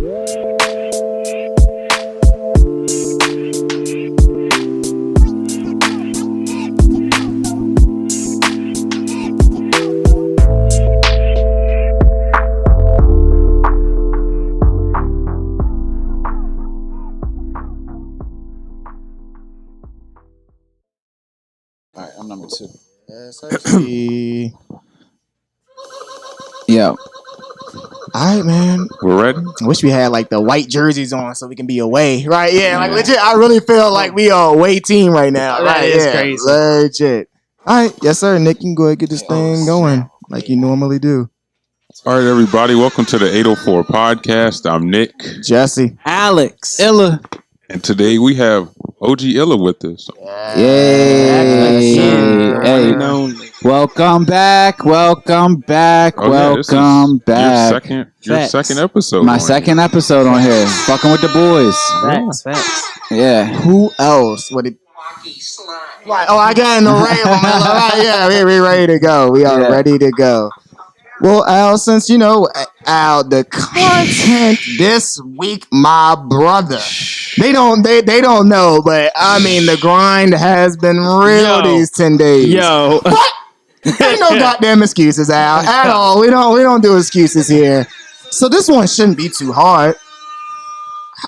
All right, I'm number 2. Yo. All right, man. We're ready? I wish we had like the white jerseys on so we can be away. Right? Yeah, like legit. I really feel like we are a away team right now. That Right? is Yeah, crazy. legit. All right. Yes, sir. Nick, you can go ahead and get this thing going like you normally do. All right, everybody. Welcome to the 804 podcast. I'm Nick. Jesse. Alex. Illa. And today we have OG Illa with us. Yay. Hey, welcome back. Welcome back. Oh, welcome back. Your second episode. My second episode on here. Fucking with the boys. Facts. Yeah. Who else would it? Right. Oh, I got an array of them. Right, yeah, we ready to go. We are ready to go. Well, Al, since you know, Al, the content this week, my brother, they don't know, but I mean, the grind has been real these 10 days. Yo, what? Ain't no goddamn excuses, Al, at all. We don't do excuses here. So this one shouldn't be too hard.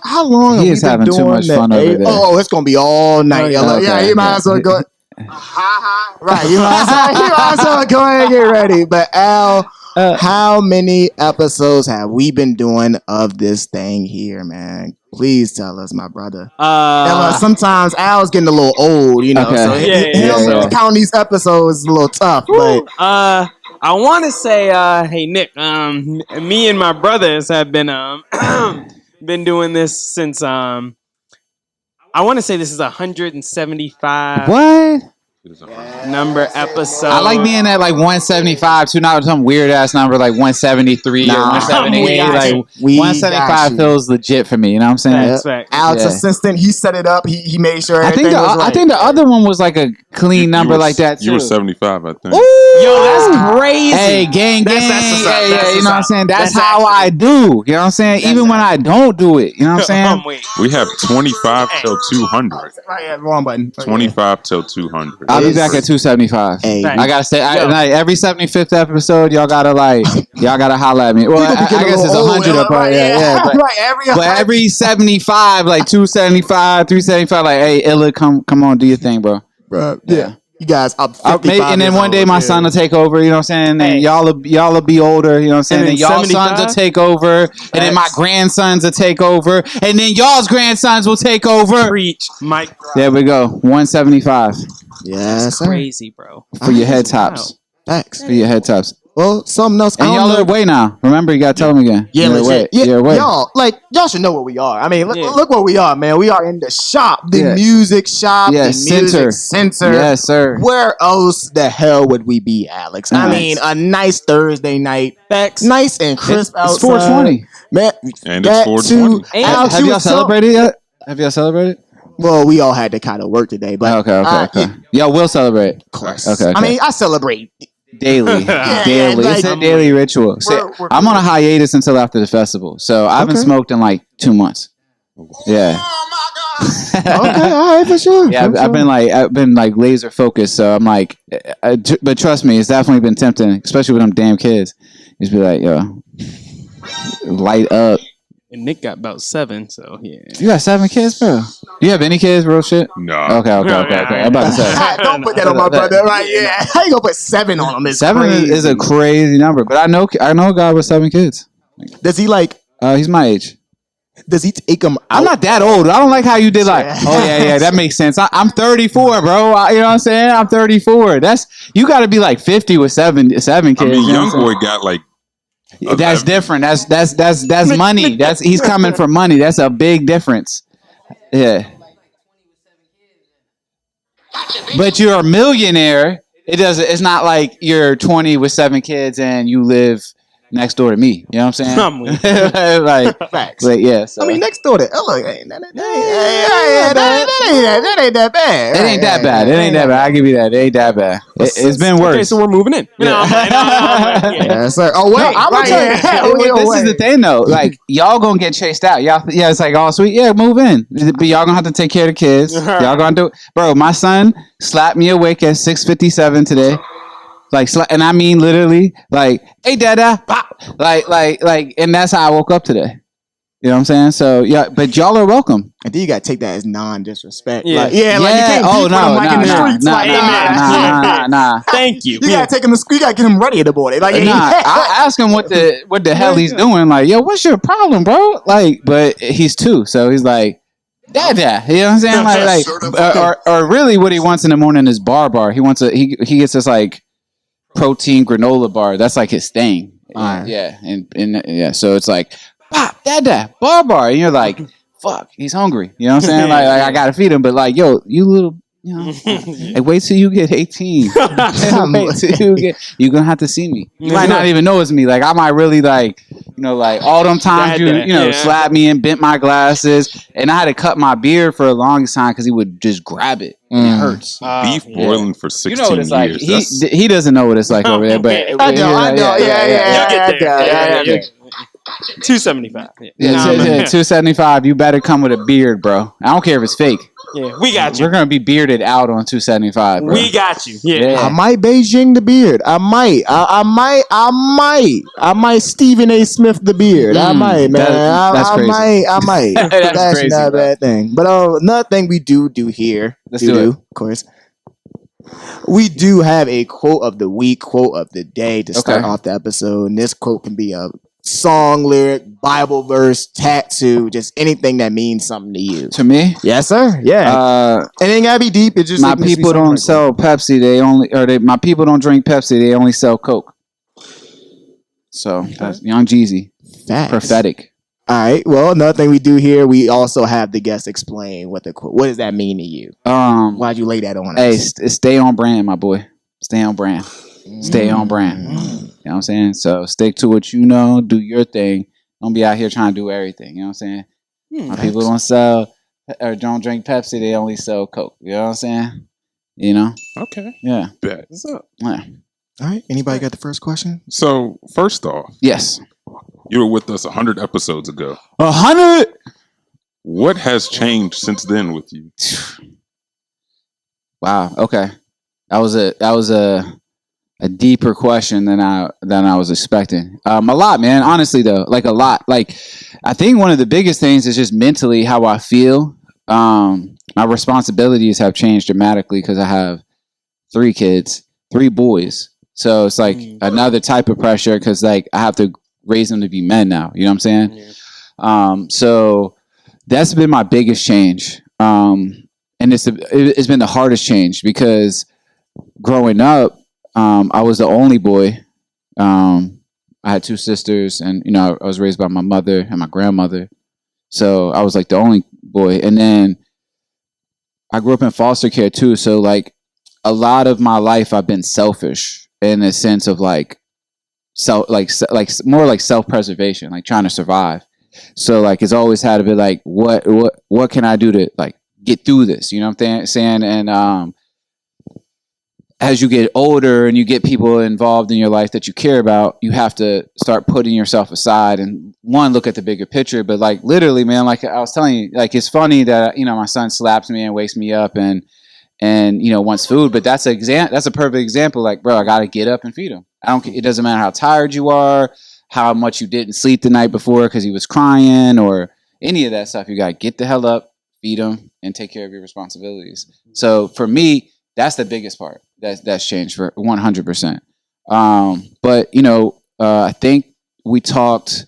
How long? He is having too much fun over there. Oh, it's gonna be all night. Okay, yeah, you might as well go. Right, you might as well go ahead and get ready. But Al, how many episodes have we been doing of this thing here, man? Please tell us, my brother. Sometimes Al's getting a little old, you know. Okay. So counting these episodes is a little tough. But I want to say, hey Nick, me and my brothers have been been doing this since I want to say this is 175. What? Number episode. I like being at like 175 too, not some weird ass number like 173 or 178. Like 175 feels legit for me. You know what I'm saying? Facts. Alex assistant, he set it up. He made sure. I think the other one was like a clean number like that too. You were 75, I think. Ooh, yo, that's crazy. Hey, gang. That's Yeah, you know what I'm saying? That's how I do. You know what I'm saying? Even when I don't do it. You know what I'm saying? We have 25 till 200. Right, wrong button. 25 till 200. I'll be back at 275. Hey. I gotta say, every 75th episode, y'all gotta holler at me. Well, I guess it's 100 up there. But every 75, like 275, 375, like, hey, Illa, come on, do your thing, bro. Yeah. You guys up 55 and then one day my son will take over, you know what I'm saying? And y'all will be older, you know what I'm saying? And y'all sons will take over, and then my grandsons will take over, and then y'all's grandsons will take over. Preach, Mike. There we go. 175. Yes, crazy, bro. For your head tops. Thanks. For your head tops. Well, something else. And y'all are away now. Remember, you gotta tell them again. Yeah, legit. You're away. Y'all should know what we are. I mean, look what we are, man. We are in the shop, the music shop, the music center. Yes, sir. Where else the hell would we be, Alex? I mean, a nice Thursday night. Facts. Nice and crisp outside. It's 420. Man, and it's 420. Have y'all celebrated yet? Have y'all celebrated? Well, we all had to kind of work today, but okay. Y'all will celebrate. Of course. Okay. I mean, I celebrate daily. It's a daily ritual. I'm on a hiatus until after the festival, so I haven't smoked in like 2 months. Yeah. Okay, all right, for sure. Yeah, I've been like laser focused, so I'm like, but trust me, it's definitely been tempting, especially with them damn kids. Just be like, yo, light up. And Nick got about 7, so yeah. You got 7 kids, bro? Do you have any kids, real shit? No. Okay. I'm about to say. Don't put that on my brother, right? Yeah. How you gonna put 7 on him? 7 is a crazy number, but I know a guy with 7 kids. Does he like? He's my age. Does he take them out? I'm not that old. I don't like how you did like, that makes sense. I'm 34, bro. You know what I'm saying? I'm 34. You got to be like 50 with 7 kids. I mean, young boy got like. That's different. That's money. He's coming for money. That's a big difference. Yeah. But you're a millionaire. It's not like you're 20 with 7 kids and you live next door to me. You know what I'm saying? I'm with like, Facts. but yeah. So. I mean, next door to look, that ain't that bad. It ain't that bad. It ain't that bad. I give you that. It ain't that bad. It's been worse. Okay, so we're moving in. Yeah. Yeah, sir. Oh wait, I'm gonna tell you. This is the thing though. Like y'all gonna get chased out. Y'all, yeah, it's like all sweet. Yeah, move in. But y'all gonna have to take care of the kids. Y'all gonna do it, bro. My son slapped me awake at 6:57 today. Like, and I mean literally, like, hey, dada, pop, like, and that's how I woke up today. You know what I'm saying? So yeah, but y'all are welcome. I think you gotta take that as non-disrespect. Yeah. Like, yeah, like you can't beef with him like in the streets. Nah. Thank you. You gotta take him to school. You gotta get him ready in the morning. Like, I ask him what the hell he's doing. Like, yo, what's your problem, bro? Like, but he's 2, so he's like, dada. You know what I'm saying? Or really, what he wants in the morning is bar. He wants he gets this like protein granola bar. That's like his thing. Yeah, and yeah, so it's like. Pop, dada, bar. And you're like, fuck, he's hungry. You know what I'm saying? Like I gotta feed him. But like, yo, you little, you know, like wait till you get 18. Wait till you're gonna have to see me. You might not even know it's me. Like I might really like, you know, like all them times slap me and bent my glasses, and I had to cut my beard for the longest time because he would just grab it. And it hurts. Beef boiling for 16 you know what it's years. Like. He doesn't know what it's like over there, but I know. Yeah. 275. Yeah, 275. You better come with a beard, bro. I don't care if it's fake. Yeah, we got you. We're gonna be bearded out on 275. Bro. We got you. Yeah. I might Beijing the beard. I might Stephen A. Smith the beard. I might, man. That's crazy. I might. That's crazy, not a bad thing. But another thing we do here. Let's do it. Of course. We do have a quote of the week, quote of the day to start off the episode. And this quote can be a song, lyric, Bible verse, tattoo, just anything that means something to you. To me? Yes, sir. Yeah. It ain't gotta be deep. It's just my people don't sell Pepsi. My people don't drink Pepsi. They only sell Coke. So that's Young Jeezy. Facts. Prophetic. All right. Well, another thing we do here, we also have the guest explain what does that mean to you? Why'd you lay that on us? Hey, stay on brand, my boy. Stay on brand. Stay on brand. You know what I'm saying? So stick to what you know. Do your thing. Don't be out here trying to do everything. You know what I'm saying? My people don't sell or don't drink Pepsi. They only sell Coke. You know what I'm saying? You know? Okay. Yeah. Bet. What's up? Yeah. All right. Anybody got the first question? So, first off. Yes. You were with us 100 episodes ago. 100? What has changed since then with you? Wow. Okay. That was a deeper question than I was expecting. A lot, man. Honestly, though, like a lot. Like, I think one of the biggest things is just mentally how I feel. My responsibilities have changed dramatically because I have 3 kids, 3 boys. So it's like another type of pressure because like I have to raise them to be men now. You know what I'm saying? Yeah. So that's been my biggest change. And it's been the hardest change because growing up, I was the only boy. I had 2 sisters, and I was raised by my mother and my grandmother. So I was like the only boy. And then I grew up in foster care too. So like a lot of my life, I've been selfish in a sense of like more like self-preservation, like trying to survive. So like it's always had to be like, what can I do to like get through this? You know what I'm saying? And as you get older and you get people involved in your life that you care about, you have to start putting yourself aside and look at the bigger picture. But like literally, man, like I was telling you, like it's funny that my son slaps me and wakes me up and wants food, but that's a perfect example. Like, bro, I got to get up and feed him. It doesn't matter how tired you are, how much you didn't sleep the night before because he was crying or any of that stuff. You got to get the hell up, feed him, and take care of your responsibilities. So for me, that's the biggest part. That's changed for 100%. But I think we talked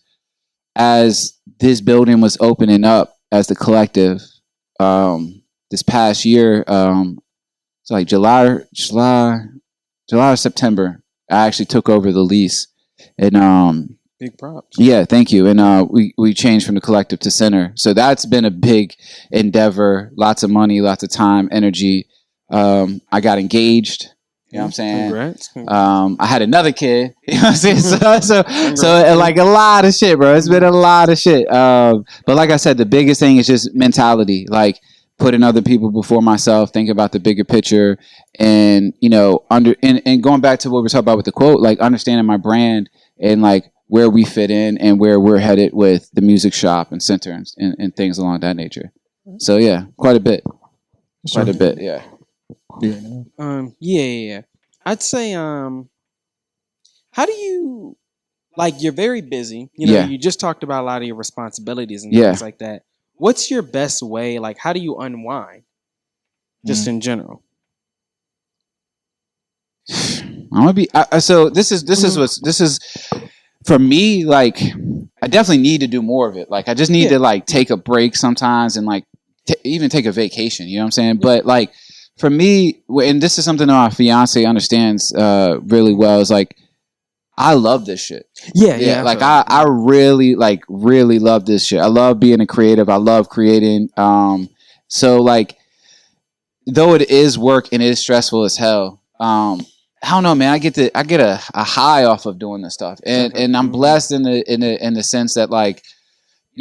as this building was opening up as the collective this past year. So like July or September, I actually took over the lease, and big props. Yeah, thank you. And we changed from the collective to center. So that's been a big endeavor. Lots of money, lots of time, energy. I got engaged. You know what I'm saying? Congrats. I had another kid. You know what I'm saying? So like a lot of shit, bro. It's been a lot of shit. But like I said, the biggest thing is just mentality. Like putting other people before myself, thinking about the bigger picture, and and going back to what we're talking about with the quote, like understanding my brand and like where we fit in and where we're headed with the music shop and center and things along that nature. So yeah, quite a bit. Quite a bit, yeah. Yeah. I'd say, how do you, like, you're very busy. You just talked about a lot of your responsibilities and things like that. What's your best way? Like, how do you unwind? Just in general. I'm gonna be so. This is for me. Like, I definitely need to do more of it. Like, I just need to like take a break sometimes and like even take a vacation. You know what I'm saying? But like for me, and this is something that my fiance understands really well. Is like I love this shit. Yeah. Like I really love this shit. I love being a creative. I love creating. So like, though it is work and it is stressful as hell. I don't know, man. I get a high off of doing this stuff, and I'm blessed in the sense that like,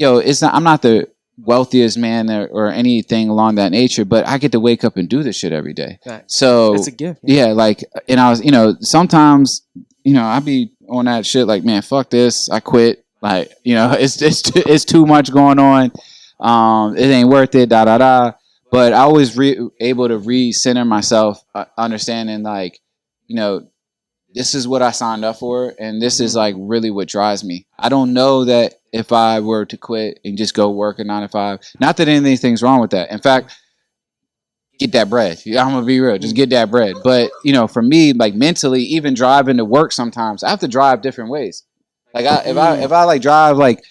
I'm not the wealthiest man or anything along that nature, but I get to wake up and do this shit every day. So it's a gift. Yeah, like, and I was, sometimes, I'd be on that shit like, man, fuck this, I quit. Like, it's too much going on. It ain't worth it. Da da da. But I was able to recenter myself, understanding like, this is what I signed up for, and this is like really what drives me. I don't know that if I were to quit and just go work a 9 to 5, not that anything's wrong with that. In fact, get that bread. I'm gonna be real, just get that bread. But for me, like mentally, even driving to work, sometimes I have to drive different ways. Like if I like drive like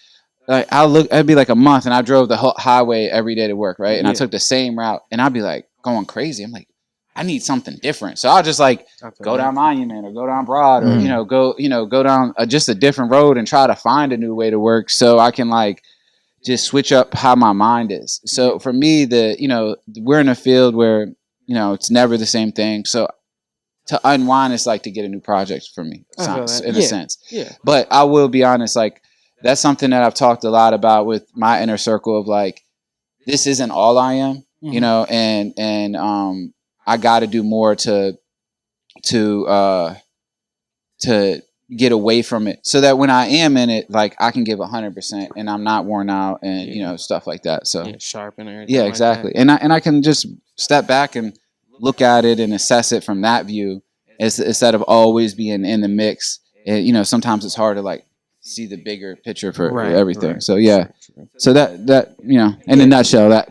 it'd be like a month, and I drove the highway every day to work, right? And I took the same route, and I'd be like going crazy. I'm like, I need something different. So I'll just like go down Monument or go down Broad or, go down just a different road and try to find a new way to work so I can like just switch up how my mind is. So for me, we're in a field where, it's never the same thing. So to unwind is like to get a new project for me in a sense. Yeah. But I will be honest, like that's something that I've talked a lot about with my inner circle of like, this isn't all I am, and I got to do more to get away from it, so that when I am in it, like I can give 100% and I'm not worn out and stuff like that. So sharp and everything. Yeah, exactly. Like and I can just step back and look at it and assess it from that view, instead of always being in the mix. And sometimes it's hard to like see the bigger picture for everything. Right. So yeah, so that in a nutshell,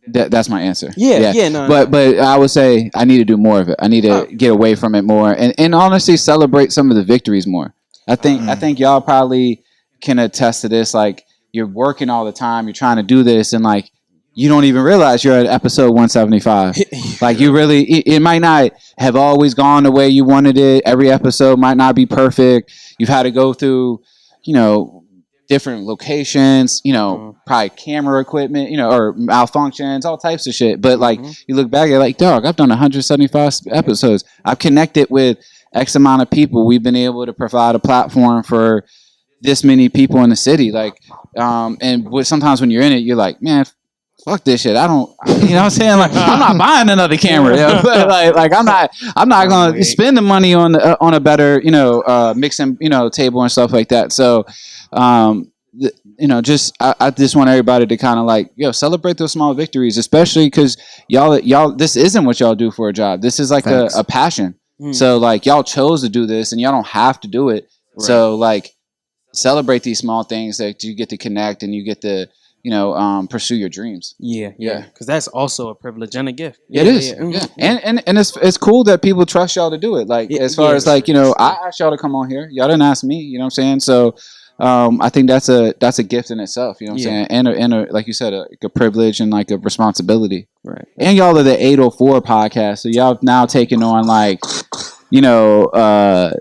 that's my answer. No, but I would say I need to do more of it. I need to get away from it more, and honestly celebrate some of the victories more. I think y'all probably can attest to this. Like you're working all the time, you're trying to do this, and like you don't even realize you're at episode 175. Like you really, it might not have always gone the way you wanted it. Every episode might not be perfect. You've had to go through different locations, probably camera equipment, or malfunctions, all types of shit. But like, you look back, you're like, dog, I've done 175 episodes. I've connected with X amount of people. We've been able to provide a platform for this many people in the city. Like, and sometimes when you're in it, you're like, man, fuck this shit. I don't, you know what I'm saying? Like, I'm not buying another camera. Like I'm not going to spend the money on a better, mixing, table and stuff like that. So, I just want everybody to kind of like, celebrate those small victories, especially because y'all, this isn't what y'all do for a job. This is like a passion. So like y'all chose to do this and y'all don't have to do it. Right. So like celebrate these small things that you get to connect and you get to, pursue your dreams. Yeah. Because that's also a privilege and a gift. It is. Yeah. And it's cool that people trust y'all to do it. Like as far as like, I asked y'all to come on here. Y'all didn't ask me, you know what I'm saying? So I think that's a gift in itself, you know what I'm saying? And a, like you said, a privilege and like a responsibility. Right. And y'all are the 804 podcast. So y'all have now taken on like, the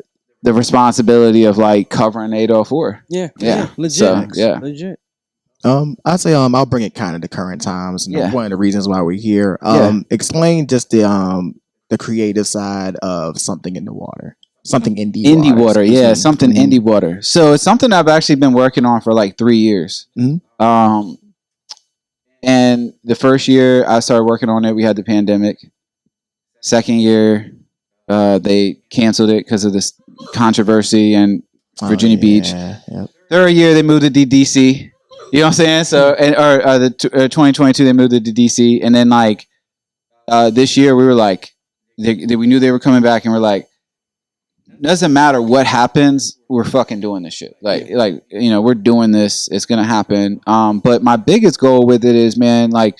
responsibility of like covering 804. Yeah. Legit. So, legit. I'd say I'll bring it kind of to current times. One of the reasons why we're here. Explain just the the creative side of something in the water. Something indie water, yeah, something indie water. So it's something I've actually been working on for like 3 years. And the first year I started working on it, we had the pandemic. Second year, they canceled it because of this controversy in Virginia Beach. Yep. Third year, they moved it to DC. You know what I'm saying? So, or 2022, they moved it to DC, and then like this year, we were like, we knew they were coming back, and we're like, doesn't matter what happens, we're fucking doing this shit. Like we're doing this. It's gonna happen. But my biggest goal with it is, man, like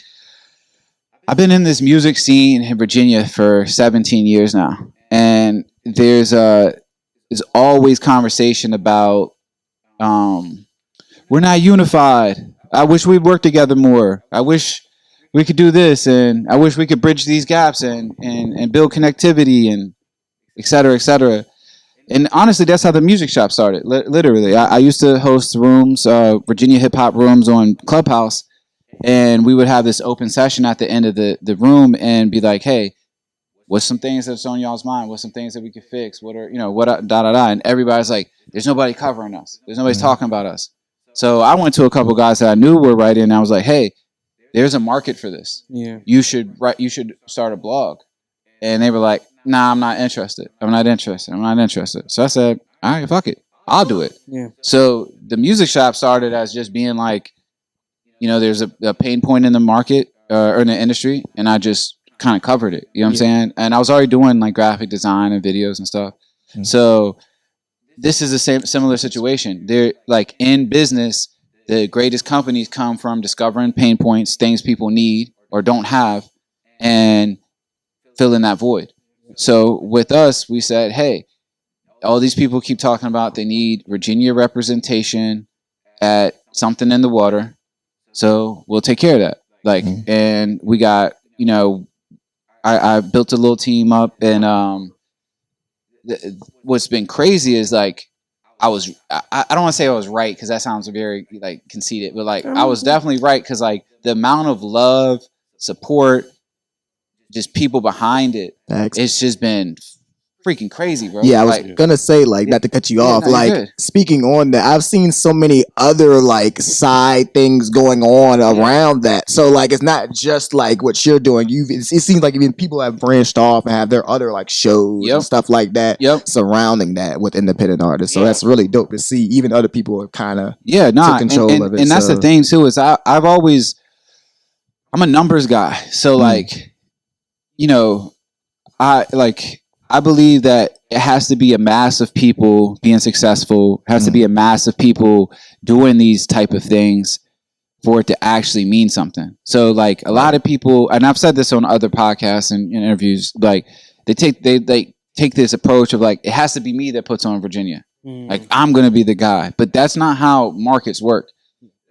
I've been in this music scene in Virginia for 17 years now, and there's always conversation about we're not unified. I wish we'd work together more. I wish we could do this, and I wish we could bridge these gaps and build connectivity and et cetera, et cetera. And honestly, that's how the music shop started. Literally, I used to host rooms, Virginia hip hop rooms on Clubhouse, and we would have this open session at the end of the room and be like, "Hey, what's some things that's on y'all's mind? What's some things that we could fix? What are And everybody's like, "There's nobody covering us. There's nobody talking about us." So I went to a couple guys that I knew were writing, and I was like, "Hey, there's a market for this. Yeah, you should write. You should start a blog." And they were like, "Nah, I'm not interested. I'm not interested." So I said, "All right, fuck it. I'll do it." Yeah. So the music shop started as just being like, there's a pain point in the market or in the industry, and I just kind of covered it. You know what I'm saying? And I was already doing like graphic design and videos and stuff. Mm-hmm. So this is a similar situation. They're like in business, the greatest companies come from discovering pain points, things people need or don't have, and filling that void. So with us, we said, hey, all these people keep talking about they need Virginia representation at something in the water. So we'll take care of that. And we got, I built a little team up, and what's been crazy is like, I don't want to say I was right, because that sounds very like conceited, but like I was definitely right, because like the amount of love, support, just people behind it, it's just been freaking crazy, bro. Yeah, I was gonna say, like, not to cut you off, like, speaking on that, I've seen so many other like side things going on around that. So like, it's not just like what you're doing. It seems like even people have branched off and have their other like shows and stuff like that surrounding that with independent artists. So that's really dope to see. Even other people have kind of took control of it. And that's the thing too, is I'm a numbers guy. So like, I believe that it has to be a mass of people being successful. It has to be a mass of people doing these type of things for it to actually mean something. So like a lot of people, and I've said this on other podcasts and interviews, like they take this approach of like, it has to be me that puts on Virginia. Like I'm going to be the guy, but that's not how markets work.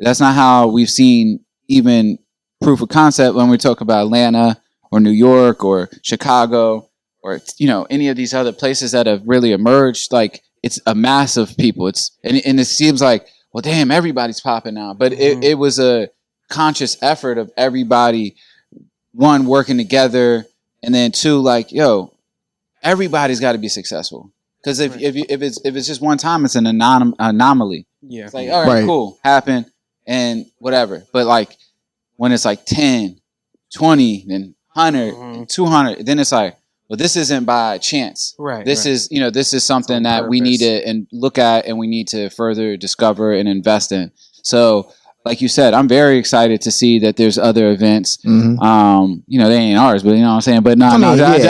That's not how we've seen even proof of concept when we talk about Atlanta or New York or Chicago, or any of these other places that have really emerged. Like it's a mass of people. And it seems like, well, damn, everybody's popping now. But it was a conscious effort of everybody, one, working together, and then two, like, yo, everybody's got to be successful. Because if it's just one time, it's an anomaly. Yeah, it's like, all right, cool, happened and whatever. But like when it's like 10, 20, then 100, 200, then it's like, well, this isn't by chance. Right. This is something that we need to look at, and we need to further discover and invest in. So, like you said, I'm very excited to see that there's other events. Mm-hmm. They ain't ours, but you know what I'm saying. But I'm joking.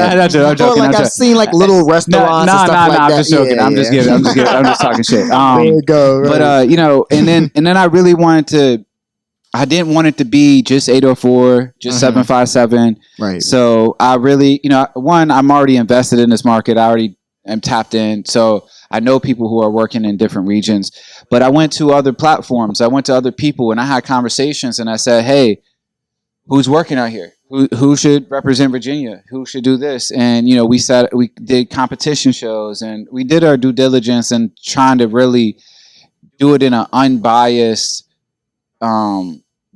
Like I've seen like little restaurants and stuff like that. I'm just joking. I'm just kidding. I'm just talking shit. There you go. Right. But and then I really wanted to. I didn't want it to be just 804, just 757. Right. So I really, one, I'm already invested in this market. I already am tapped in. So I know people who are working in different regions. But I went to other platforms. I went to other people, and I had conversations, and I said, hey, who's working out here? Who should represent Virginia? Who should do this? And, we did competition shows, and we did our due diligence and trying to really do it in an unbiased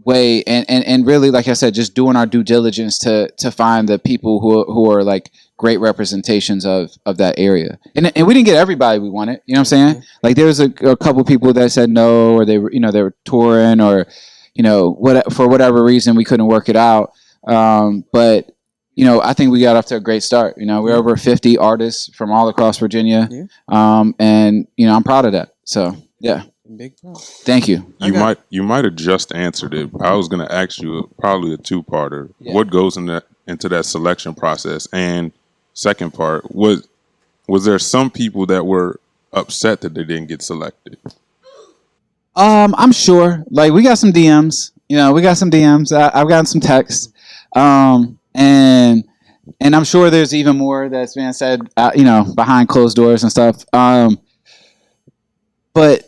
way, and really, like I said, just doing our due diligence to find the people who are like great representations of that area. And we didn't get everybody we wanted. You know what I'm saying? Like there was a couple people that said no, or they were touring, or for whatever reason we couldn't work it out. But I think we got off to a great start. We're over 50 artists from all across Virginia, and I'm proud of that. So yeah. Big problem. Thank you. You might have just answered it. I was going to ask you probably a two-parter. Yeah. What goes into that selection process? And second part, was there some people that were upset that they didn't get selected? I'm sure. Like we got some DMs. We got some DMs. I've gotten some texts. And I'm sure there's even more that's being said, behind closed doors and stuff. But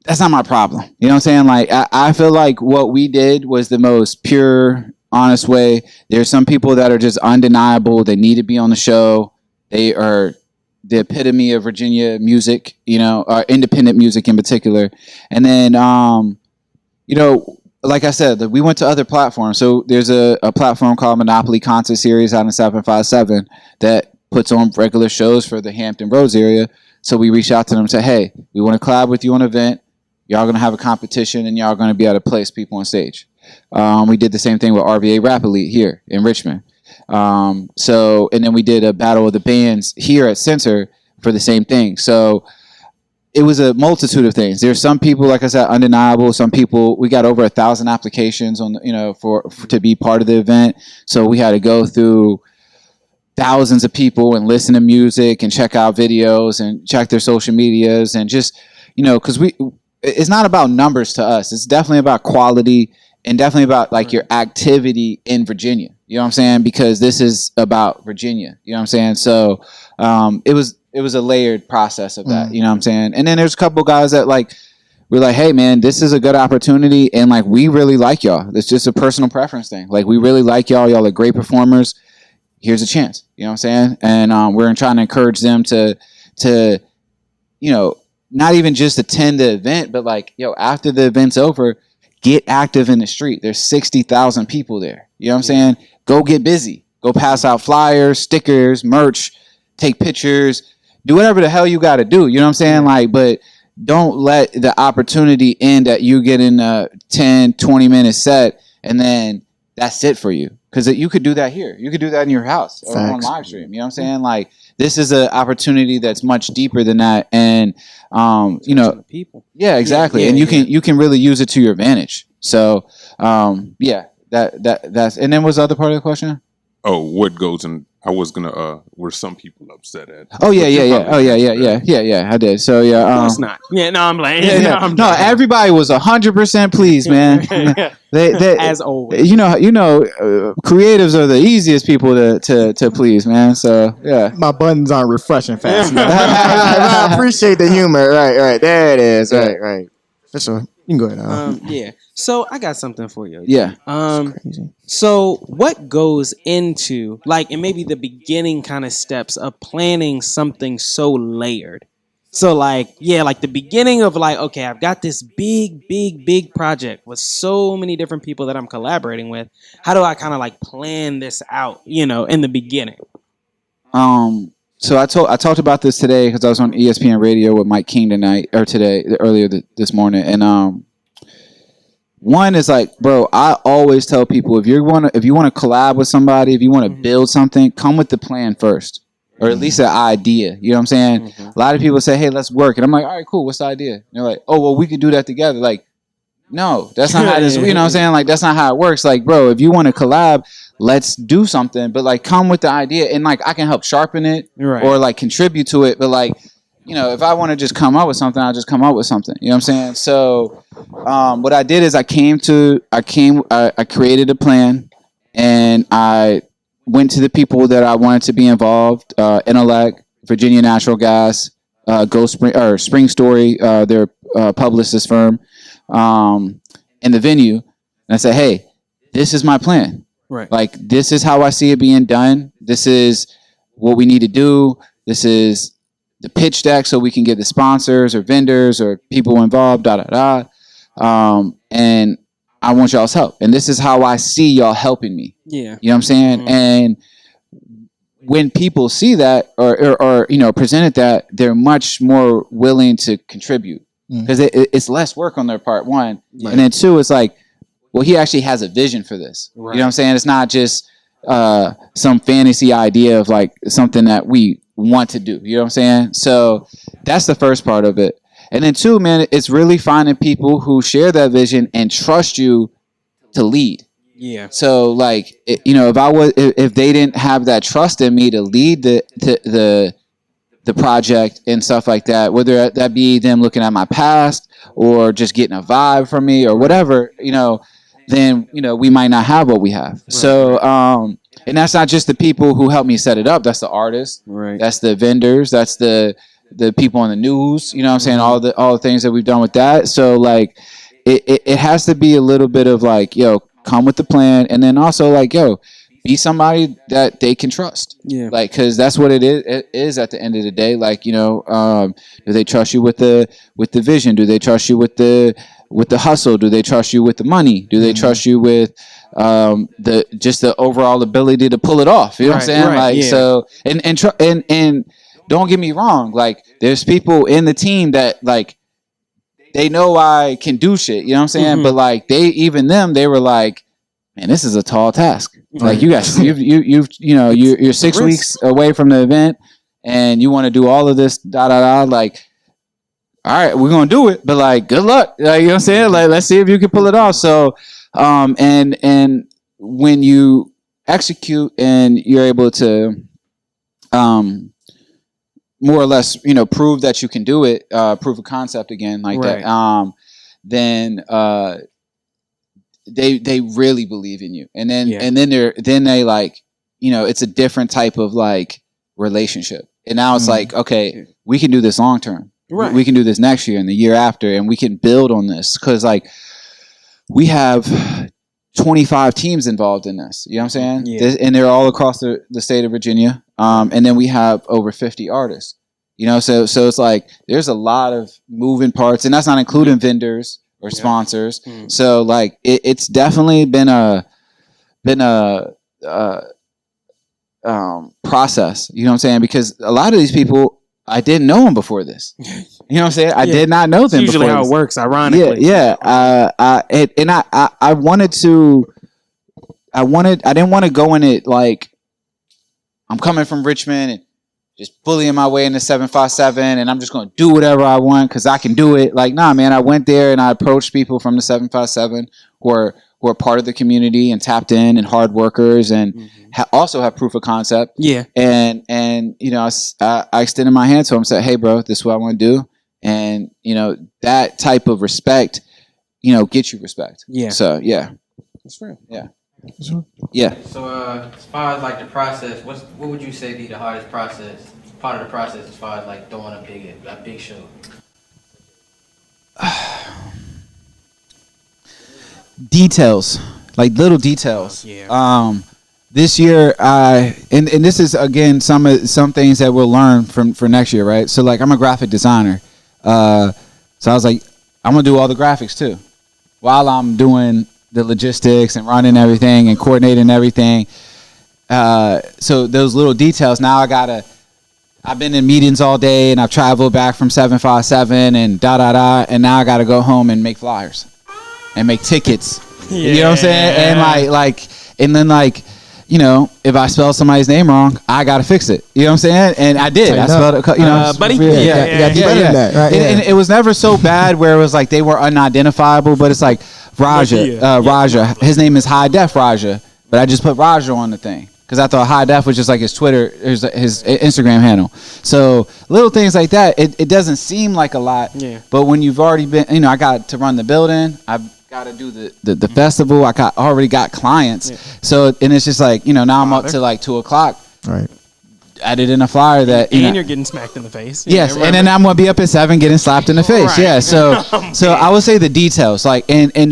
that's not my problem. You know what I'm saying? Like, I feel like what we did was the most pure, honest way. There's some people that are just undeniable. They need to be on the show. They are the epitome of Virginia music, or independent music in particular. And then, like I said, we went to other platforms. So there's a platform called Monopoly Concert Series out in 757 that puts on regular shows for the Hampton Roads area. So we reached out to them and said, hey, we want to collab with you on an event. Y'all going to have a competition, and y'all going to be able to place people on stage. We did the same thing with RVA Rap Elite here in Richmond. And then we did a battle of the bands here at Center for the same thing. So it was a multitude of things. There's some people, like I said, undeniable. Some people, we got over 1,000 applications on, for to be part of the event. So we had to go through thousands of people and listen to music and check out videos and check their social medias and just, because it's not about numbers to us. It's definitely about quality and definitely about like your activity in Virginia. You know what I'm saying? Because this is about Virginia. You know what I'm saying? So it was a layered process of that. You know what I'm saying? And then there's a couple guys that we're like, hey man, this is a good opportunity, and like we really like y'all. It's just a personal preference thing. Like we really like y'all. Y'all are great performers. Here's a chance. You know what I'm saying? And we're trying to encourage them to not even just attend the event, but after the event's over, get active in the street. There's 60,000 people there. You know what I'm saying? Go get busy. Go pass out flyers, stickers, merch, take pictures, do whatever the hell you got to do. You know what I'm saying? But don't let the opportunity end that you get in a 10, 20-minute set and then that's it for you. Because you could do that here. You could do that in your house or on live stream. You know what I'm saying? This is an opportunity that's much deeper than that. And, people. Yeah, exactly. And you can really use it to your advantage. So, that's, and then what's the other part of the question? Oh, what goes in? I was gonna. Were some people upset at? Oh yeah. I did. So yeah. No, it's not. Yeah, no, I'm like. No, everybody was 100% pleased, man. they as always. Creatives are the easiest people to please, man. So yeah. My buttons aren't refreshing fast enough. I appreciate the humor. Right. There it is. Right. For sure. You can go ahead. Yeah. So I got something for you. Yeah. So what goes into and maybe the beginning kind of steps of planning something so layered? So the beginning of okay, I've got this big project with so many different people that I'm collaborating with. How do I kind of plan this out, in the beginning? So I talked about this today because I was on ESPN Radio with Mike King earlier this morning, and one is bro, I always tell people if you want to collab with somebody, if you want to build something, come with the plan first, or at least an idea. You know what I'm saying? A lot of people say, hey, let's work, and I'm like, all right, cool. What's the idea? And they're like, oh, well, we could do that together. No, that's not how this. You know what I'm saying? That's not how it works. Bro, if you want to collab, let's do something, but come with the idea, and I can help sharpen it, right, or contribute to it. But if I want to just come up with something, I'll just come up with something. You know what I'm saying? So, what I did is I created a plan, and I went to the people that I wanted to be involved. Intellect, Virginia Natural Gas, Spring Story, their publicist firm, in the venue, and I said, hey, this is my plan. Right. This is how I see it being done. This is what we need to do. This is the pitch deck so we can get the sponsors or vendors or people involved, And I want y'all's help. And this is how I see y'all helping me. Yeah. You know what I'm saying? And when people see that or presented that, they're much more willing to contribute because it's less work on their part, one. Right. And then two, it's like, well, he actually has a vision for this. Right. You know what I'm saying? It's not just some fantasy idea of like something that we want to do. You know what I'm saying? So that's the first part of it. And then two, man, it's really finding people who share that vision and trust you to lead. Yeah. So like, if they didn't have that trust in me to lead the project and stuff like that, whether that be them looking at my past or just getting a vibe from me or whatever, then we might not have what we have. Right. So and that's not just the people who helped me set it up. That's the artists. Right. That's the vendors. That's the people on the news. You know what I'm saying? All the things that we've done with that. So like, it has to be a little bit of like, come with the plan, and then also like, be somebody that they can trust. Yeah. Like, because that's what it is at the end of the day. Like, do they trust you with the vision? Do they trust you with the hustle? Do they trust you with the money? Do they trust you with the overall ability to pull it off? You know what I'm saying? Right, like, yeah. So and don't get me wrong. Like, there's people in the team that like, they know I can do shit. You know what I'm saying? Mm-hmm. But like, they were like, man, this is a tall task. Like, you guys, you're 6 weeks away from the event, and you want to do all of this, Like, all right, we're gonna do it, but like, good luck. Like, you know what I'm saying? Like, let's see if you can pull it off. So, and when you execute and you're able to, more or less, prove that you can do it, proof of concept again, like that. Then they really believe in you, and then they like, it's a different type of like relationship, and now it's like, okay, we can do this long term, right? We can do this next year and the year after, and we can build on this because like we have 25 teams involved in this. You know what I'm saying? Yeah. And they're all across the state of Virginia. And then we have over 50 artists. So it's like there's a lot of moving parts, and that's not including vendors or sponsors. Mm-hmm. So like it's definitely been a process. You know what I'm saying? Because a lot of these people, I didn't know them before this. You know what I'm saying? I did not know them. It's usually before how this. It works, ironically. Yeah. I didn't want to go in it like I'm coming from Richmond and just bullying my way into 757, and I'm just going to do whatever I want because I can do it. Like, nah, man, I went there and I approached people from the 757 who are part of the community and tapped in and hard workers and also have proof of concept. Yeah. And I extended my hand to him and said, hey, bro, this is what I want to do. And, that type of respect, gets you respect. Yeah. So, yeah. That's real. Yeah. Yeah. So, as far as like the process, what would you say be the hardest part of the process, as far as like throwing a big show? Details, like little details. Yeah. This year, and this is again some things that we'll learn for next year, right? So, like, I'm a graphic designer, so I was like, I'm gonna do all the graphics too, while I'm doing the logistics and running everything and coordinating everything. So those little details. Now I've been in meetings all day and I've traveled back from 757 and and now I gotta go home and make flyers and make tickets. Yeah. You know what I'm saying? And then if I spell somebody's name wrong, I gotta fix it. You know what I'm saying? And I did. I spelled it, buddy. Yeah. Right? And it was never so bad where it was like they were unidentifiable, but it's like Raja. His name is High Def Raja, but I just put Raja on the thing because I thought High Def was just like his Twitter, his Instagram handle. So little things like that. It doesn't seem like a lot, but when you've already been, I got to run the building. I've got to do the festival. I already got clients. Yeah. So and it's just like now I'm up to like 2:00. Right. Added in a flyer that you're getting smacked in the face. Yes, and then I'm gonna be up at 7 getting slapped in the face. Right. Yeah, so I would say the details, like,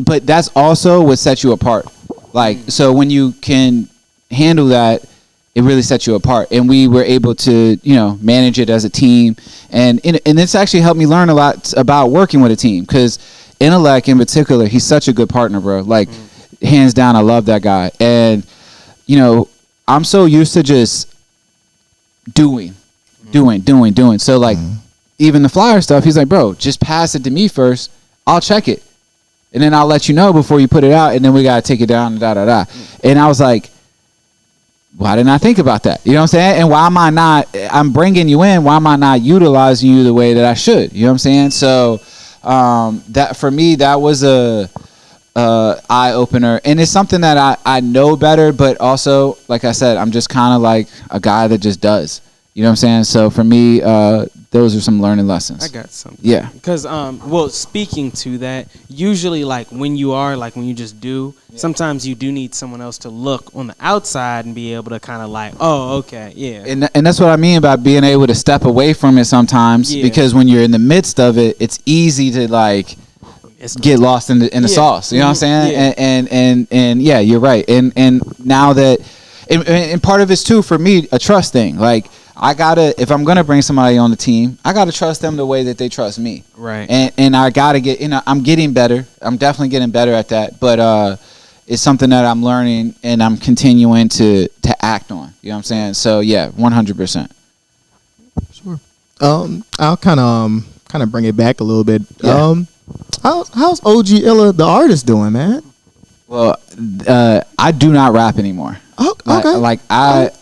but that's also what sets you apart. Like, so when you can handle that, it really sets you apart. And we were able to manage it as a team, and this actually helped me learn a lot about working with a team because Intellect in particular, he's such a good partner, bro. Like, hands down, I love that guy. And, you know, I'm so used to just doing. So, like, even the flyer stuff, he's like, bro, just pass it to me first. I'll check it. And then I'll let you know before you put it out. And then we got to take it down and da-da-da. And I was like, why didn't I think about that? You know what I'm saying? And why am I not, I'm bringing you in, why am I not utilizing you the way that I should? You know what I'm saying? So that for me, that was a eye opener. And it's something that I know better, but also, like I said, I'm just kind of like a guy that just does. You know what I'm saying? So for me, those are some learning lessons. I got something. Yeah. Because, well, speaking to that, usually, like, when you just do, sometimes you do need someone else to look on the outside and be able to kind of like, oh, okay, yeah. And that's what I mean by being able to step away from it sometimes, because when you're in the midst of it, it's easy to, like, get lost in the sauce. You know what I'm saying? Yeah. And yeah, you're right. And now that, and part of it's, too, for me, a trust thing. Like, if I'm gonna bring somebody on the team, I gotta trust them the way that they trust me. Right. And I gotta get, I'm getting better. I'm definitely getting better at that. But it's something that I'm learning and I'm continuing to act on. You know what I'm saying? So yeah, 100%. Sure. I'll kind of bring it back a little bit. Yeah. How's OG Illa the artist doing, man? Well, I do not rap anymore. Oh, okay.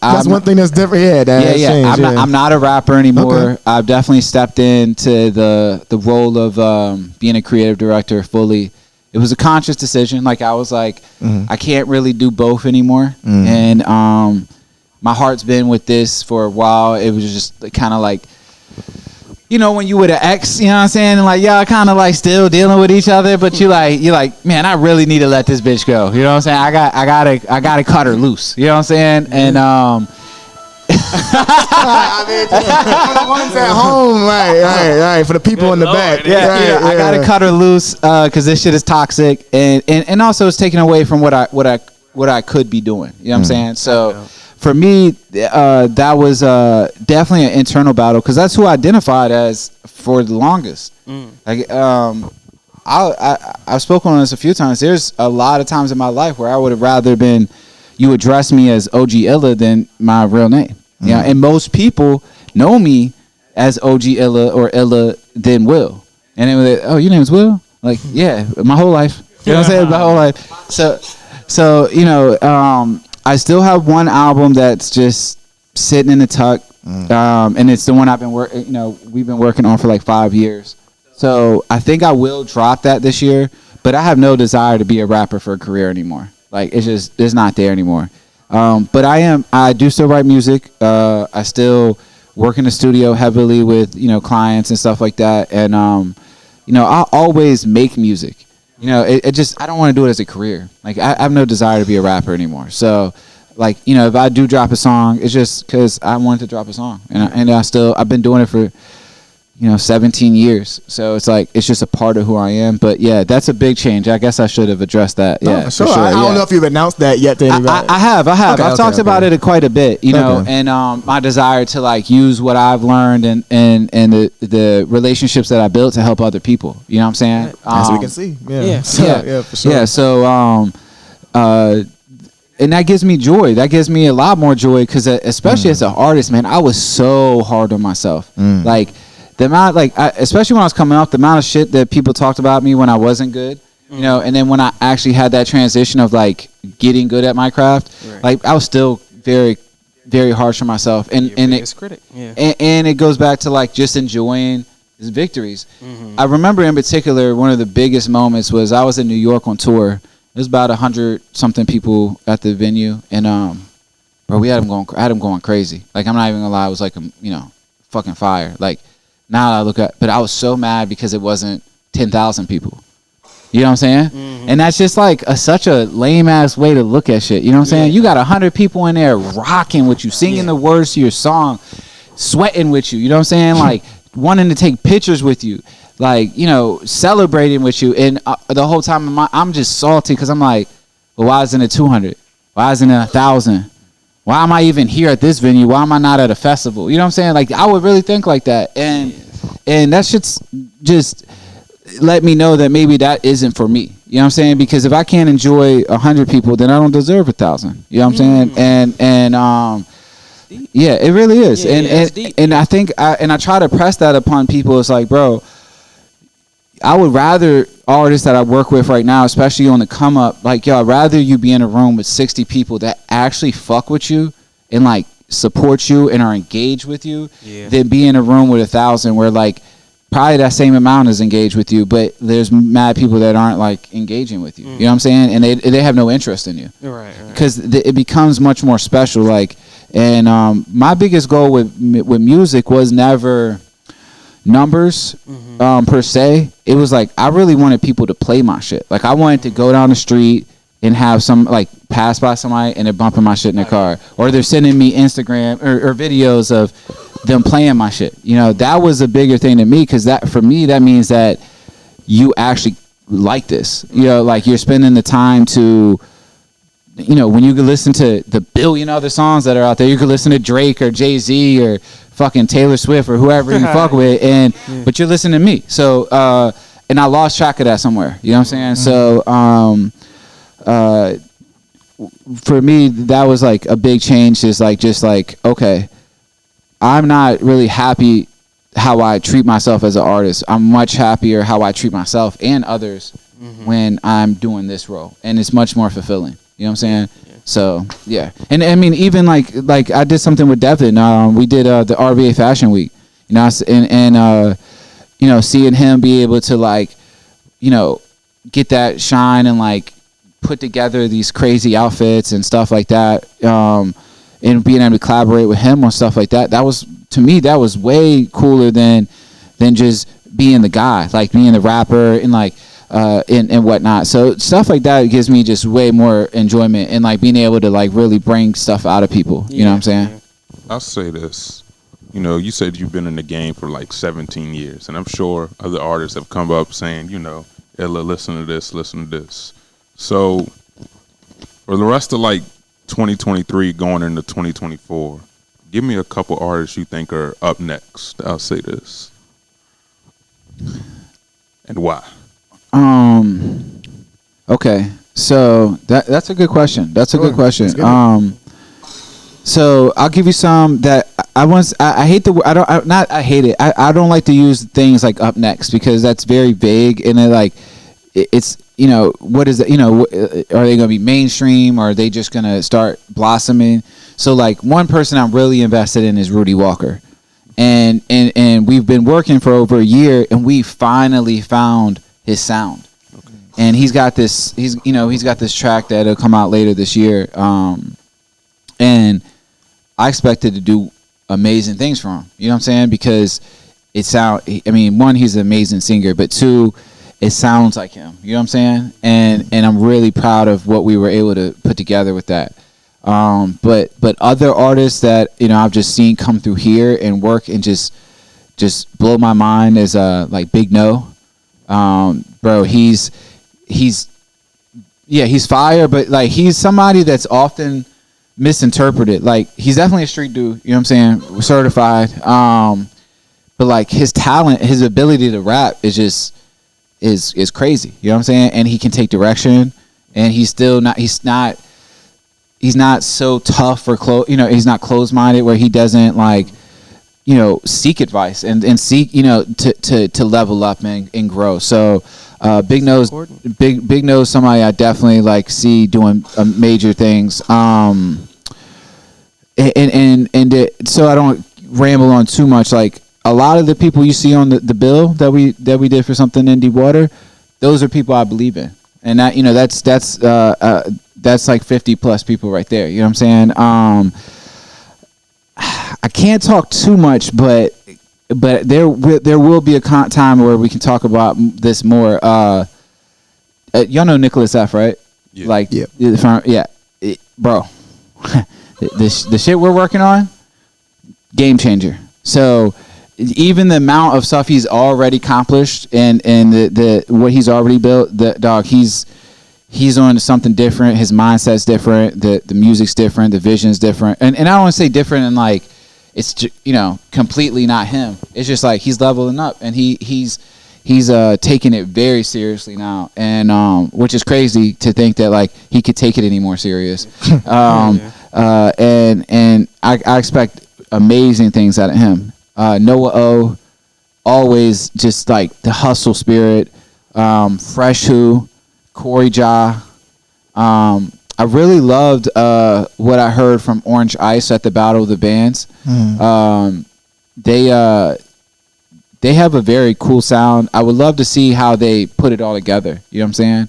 That's one thing that's different. Yeah, changed, I'm not a rapper anymore. Okay. I've definitely stepped into the role of being a creative director fully. It was a conscious decision. Like, I was like, I can't really do both anymore. And my heart's been with this for a while. It was just kind of like, you know, when you with an ex, you know what I'm saying? And like, y'all kind of like still dealing with each other, but you're like, man, I really need to let this bitch go. You know what I'm saying? I gotta cut her loose. You know what I'm saying? And I mean, for the ones at home, right, for the people in the back. Yeah, I gotta cut her loose because this shit is toxic, and also it's taken away from what I could be doing. You know what I'm saying? So. For me, that was definitely an internal battle because that's who I identified as for the longest. Like, I've spoken on this a few times. There's a lot of times in my life where I would have rather been you address me as OG Illa than my real name. Yeah, and most people know me as OG Illa or Illa than Will. And they were like, oh, your name is Will? Like, yeah, my whole life. You know what I'm saying? My whole life. So you know. I still have one album that's just sitting in the tuck, and it's the one I've been we've been working on for like 5 years. So I think I will drop that this year, but I have no desire to be a rapper for a career anymore. Like, it's not there anymore. But I do still write music. I still work in the studio heavily with, clients and stuff like that. And, I always make music. It just, I don't want to do it as a career. Like, I have no desire to be a rapper anymore. So, like, if I do drop a song, it's just because I wanted to drop a song. And I've been doing it for, 17 years. So it's like, it's just a part of who I am. But yeah, that's a big change. I guess I should have addressed that. No, yeah, for sure. I don't know if you've announced that yet to anybody. I have. I've talked about it quite a bit, and my desire to like use what I've learned and the relationships that I built to help other people. You know what I'm saying? As we can see. Yeah. Yeah, for sure. Yeah. So, and that gives me joy. That gives me a lot more joy because especially as an artist, man, I was so hard on myself. Like, the amount, especially when I was coming up, the amount of shit that people talked about me when I wasn't good, and then when I actually had that transition of like getting good at my craft, like I was still very, very harsh on myself. And critic. Yeah. And it goes back to like just enjoying his victories. I remember in particular one of the biggest moments was I was in New York on tour. It was about 100 something people at the venue, and bro, I had them going crazy. Like, I'm not even gonna lie, it was like fucking fire. Like, now I look at, but I was so mad because it wasn't 10,000 people. You know what I'm saying? And that's just like such a lame ass way to look at shit. You know what I'm saying? You got 100 people in there rocking with you, singing the words to your song, sweating with you. You know what I'm saying? Like, wanting to take pictures with you, like, celebrating with you. And the whole time I'm just salty because I'm like, well, why isn't it 200? Why isn't it 1,000? Why am I even here at this venue? Why am I not at a festival? You know what I'm saying? Like, I would really think like that. And that shit's just, let me know that maybe that isn't for me. You know what I'm saying? Because if I can't enjoy 100 people, then I don't deserve 1,000. You know what I'm saying? And yeah, it really is. And I think I try to press that upon people. It's like, bro, I would rather artists that I work with right now, especially on the come up, like, yo, I'd rather you be in a room with 60 people that actually fuck with you and like support you and are engaged with you than be in a room with 1,000 where like probably that same amount is engaged with you, but there's mad people that aren't like engaging with you. You know what I'm saying? And they have no interest in you. Right. Because it becomes much more special. Like, and my biggest goal with music was never numbers per se. It was like I really wanted people to play my shit. Like I wanted to go down the street and have some like pass by somebody and they're bumping my shit in their car, or they're sending me Instagram or videos of them playing my shit. You know, that was a bigger thing to me, because that for me that means that you actually like this. You know, like you're spending the time to, you know, when you can listen to the billion other songs that are out there, you can listen to Drake or Jay-Z or fucking Taylor Swift or whoever you fuck with, and but you're listening to me. So and I lost track of that somewhere. You know what I'm saying? So for me that was like a big change. Is like just like, okay, I'm not really happy how I treat myself as an artist. I'm much happier how I treat myself and others when I'm doing this role, and it's much more fulfilling. You know what I'm saying? So yeah, and I mean even like I did something with Devin. We did the RBA Fashion Week. You know, and you know, seeing him be able to like, you know, get that shine and like put together these crazy outfits and stuff like that, and being able to collaborate with him on stuff like that. That was, to me, that was way cooler than just being the guy, like being the rapper and like and whatnot. So stuff like that gives me just way more enjoyment, and like being able to like really bring stuff out of people. You know what I'm saying? I'll say this. You know, you said you've been in the game for like 17 years, and I'm sure other artists have come up saying, you know, Ella, listen to this. So for the rest of like 2023 going into 2024, give me a couple artists you think are up next. I'll say this. And why? Okay. So that's a good question. Good question. So I'll give you some that I hate the I hate it. I don't like to use things like up next, because that's very vague, and it like it's, you know, what is it, you know, are they going to be mainstream, or are they just going to start blossoming? So like one person I'm really invested in is Rudy Walker, and we've been working for over a year, and we finally found his sound. And he's got this track that'll come out later this year, and I expected to do amazing things for him. You know what I'm saying? Because one, he's an amazing singer, but two, it sounds like him. You know what I'm saying? And I'm really proud of what we were able to put together with that. But other artists that, you know, I've just seen come through here and work and just blow my mind is like Big No. Bro, he's fire, but like he's somebody that's often misinterpreted. Like he's definitely a street dude, you know what I'm saying, certified, but like his talent, his ability to rap is just is crazy, you know what I'm saying. And he can take direction, and he's not so tough or he's not closed-minded where he doesn't like, you know, seek advice and seek, you know, to level up and grow. So Big Nose, somebody I definitely like see doing major things. So I don't ramble on too much. Like a lot of the people you see on the bill that we did for Something in Deep Water, those are people I believe in, and that, you know, that's like 50 plus people right there. You know what I'm saying? I can't talk too much, but there will be a time where we can talk about this more. Y'all know Nicholas F, right? Yeah. Like, bro, the shit we're working on, game changer. So even the amount of stuff he's already accomplished and the what he's already built, he's on something different. His mindset's different. The music's different. The vision's different. And I don't want to say different and like it's, you know, completely not him. It's just like he's leveling up, and he's he's taking it very seriously now, and which is crazy to think that like he could take it any more serious. And I expect amazing things out of him. Noah O, always just like the hustle spirit. Fresh Who, Corey Ja. I really loved what I heard from Orange Ice at the Battle of the Bands. They have a very cool sound. I would love to see how they put it all together. You know what I'm saying?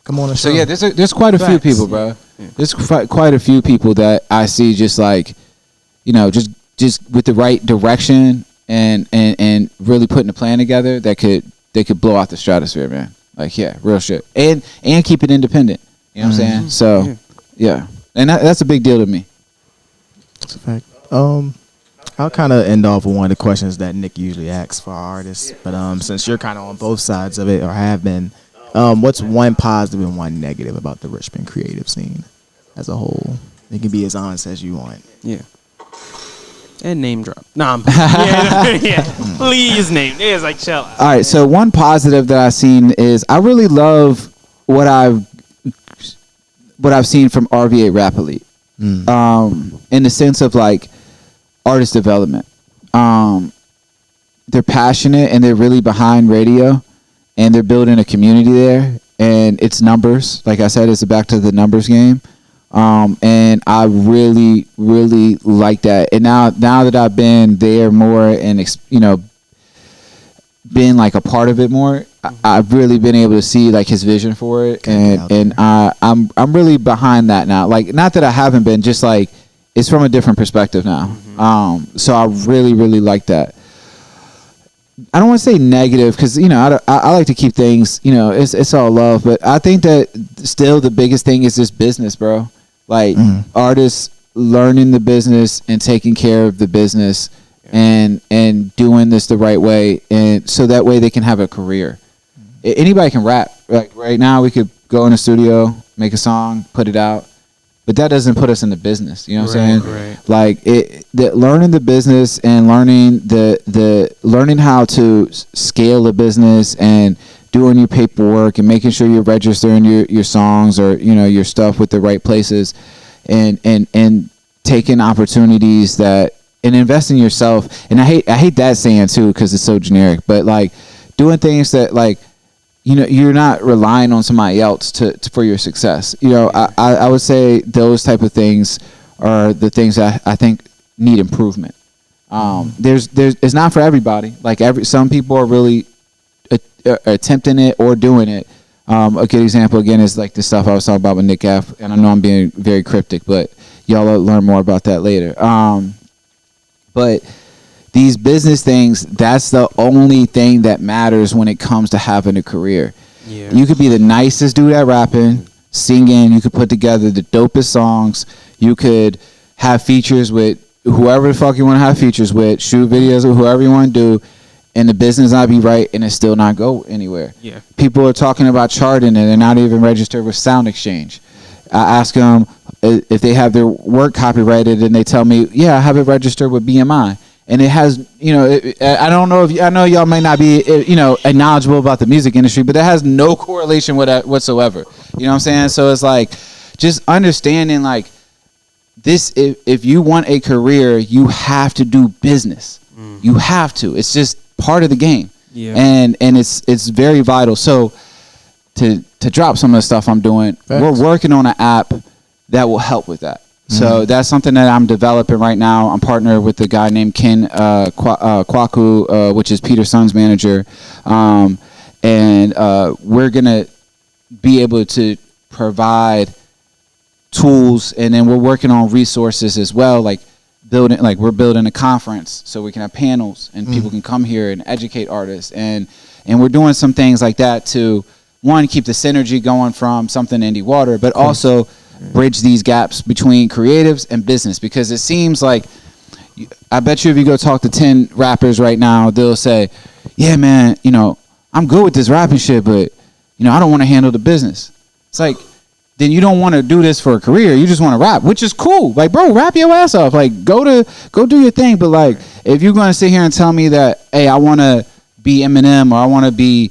Come on. So yeah, there's quite a few people, bro. Yeah. There's quite a few people that I see just like, you know, just with the right direction and really putting a plan together that could blow out the stratosphere, man. Like, yeah, real shit. And keep it independent. You know what I'm saying? So yeah, and that's a big deal to me. That's a fact. I'll kind of end off with one of the questions that Nick usually asks for our artists. But since you're kind of on both sides of it, or have been, what's one positive and one negative about the Richmond creative scene as a whole? It can be as honest as you want. Yeah. And name drop. Nah, please name. It's like chill out. All right, so one positive that I've seen is I really love what I've seen from RVA Rap Elite. In the sense of like artist development. They're passionate and they're really behind radio, and they're building a community there, and it's numbers. Like I said, it's back to the numbers game. And I really, really like that. And now that I've been there more and, you know, been like a part of it more, I've really been able to see like his vision for it. And I'm really behind that now. Like, not that I haven't been, just like it's from a different perspective now. So I really, really like that. I don't want to say negative because, you know, I like to keep things, you know, it's all love. But I think that still the biggest thing is just business, bro. Like artists learning the business and taking care of the business and doing this the right way, and so that way they can have a career. Anybody can rap. Like right now we could go in the studio, make a song, put it out, but that doesn't put us in the business. You know what I'm saying? Right. Like learning the business and learning learning how to scale a business and doing your paperwork and making sure you're registering your songs or, you know, your stuff with the right places, and taking opportunities and investing in yourself. And I hate that saying too because it's so generic, but like doing things that, like, you know, you're not relying on somebody else for your success. You know, I would say those type of things are the things that I think need improvement. It's not for everybody. Like some people are really attempting it or doing it. A good example again is like the stuff I was talking about with Nick F. And I know I'm being very cryptic, but y'all will learn more about that later. But these business things, that's the only thing that matters when it comes to having a career. Yeah. You could be the nicest dude at rapping, singing. You could put together the dopest songs. You could have features with whoever the fuck you want to have features with, shoot videos with whoever you want to do, and the business not be right and it still not go anywhere. Yeah. People are talking about charting and they're not even registered with Sound Exchange. I ask them if they have their work copyrighted and they tell me, yeah, I have it registered with BMI. And it has, you know, I don't know I know y'all may not be, you know, knowledgeable about the music industry, but that has no correlation with that whatsoever. You know what I'm saying? So it's like, just understanding like this, if you want a career, you have to do business. You have to. It's just part of the game. Yeah. And it's very vital. So to drop some of the stuff I'm doing, we're working on an app that will help with that. So that's something that I'm developing right now. I'm partnered with a guy named Ken Kwaku, which is Peter Sun's manager. And we're going to be able to provide tools, and then we're working on resources as well, like we're building a conference so we can have panels and people can come here and educate artists. And we're doing some things like that to, one, keep the synergy going from something indie water, but also bridge these gaps between creatives and business, because it seems like, I bet you if you go talk to 10 rappers right now, they'll say, yeah, man, you know, I'm good with this rapping shit, but, you know, I don't want to handle the business. It's like, then you don't want to do this for a career. You just want to rap, which is cool. Like, bro, rap your ass off. Like, go do your thing. But like, if you're going to sit here and tell me that, hey, I want to be Eminem, or I want to be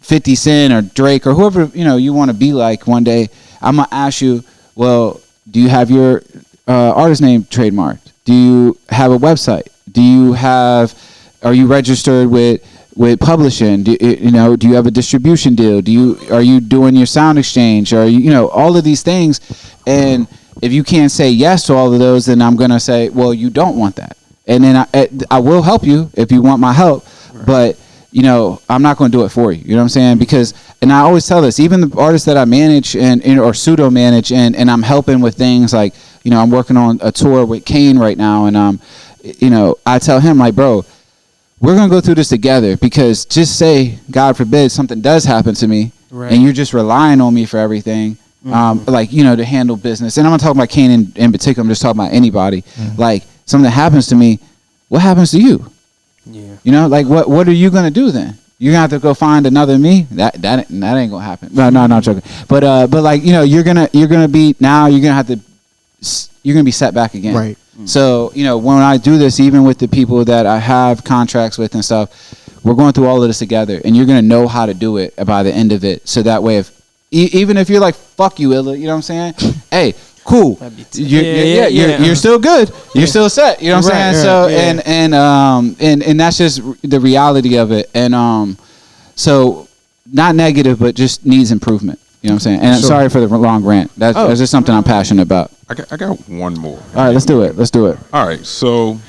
50 Cent or Drake or whoever, you want to be like one day, I'm going to ask you, well, do you have your artist name trademarked? Do you have a website? Are you registered with publishing? Do you have a distribution deal? Are you doing your sound exchange? Are you, all of these things? And if you can't say yes to all of those, then I'm going to say, well, you don't want that. And then I will help you if you want my help, right. But I'm not going to do it for you. You know what I'm saying? Because, and I always tell this, even the artists that I manage or pseudo manage, and I'm helping with things like, I'm working on a tour with Kane right now, and I tell him, like, bro, we're going to go through this together, because just say, God forbid, something does happen to me, right. And you're just relying on me for everything, to handle business. And I'm not talking about Kane in particular, I'm just talking about anybody. Mm-hmm. Like, something happens to me, what happens to you? Yeah. What are you going to do then? You're going to have to go find another me? That ain't going to happen. No, not joking. But you're going to be, now you're going to be set back again. Right. So, when I do this, even with the people that I have contracts with and stuff, we're going through all of this together, and you're going to know how to do it by the end of it. So that way, even if you're like, fuck you, Illa, you know what I'm saying? Hey, cool. You're still good. You're still set. You know what I'm saying? So, and that's just the reality of it. And, so not negative, but just needs improvement. You know what I'm saying? And sorry for the long rant. That's just something I'm passionate about. I got one more. All right, let's do it. All right, so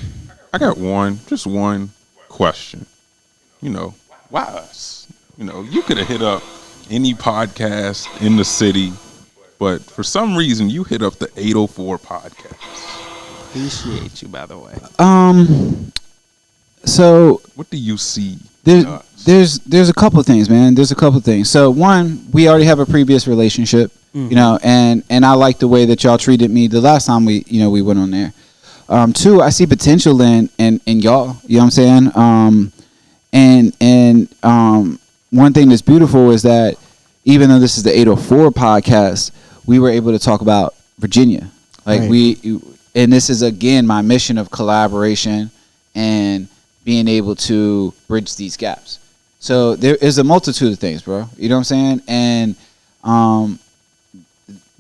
I got just one question. Why us? You could have hit up any podcast in the city, but for some reason you hit up the 804 podcast. Appreciate you, by the way. So what do you see? There's a couple of things, man. There's a couple of things. So one, we already have a previous relationship, and I like the way that y'all treated me the last time we went on there. Two, I see potential in y'all. You know what I'm saying? And one thing that's beautiful is that even though this is the 804 podcast, we were able to talk about Virginia. Like and this is again my mission of collaboration and being able to bridge these gaps. So there is a multitude of things, bro. You know what I'm saying? And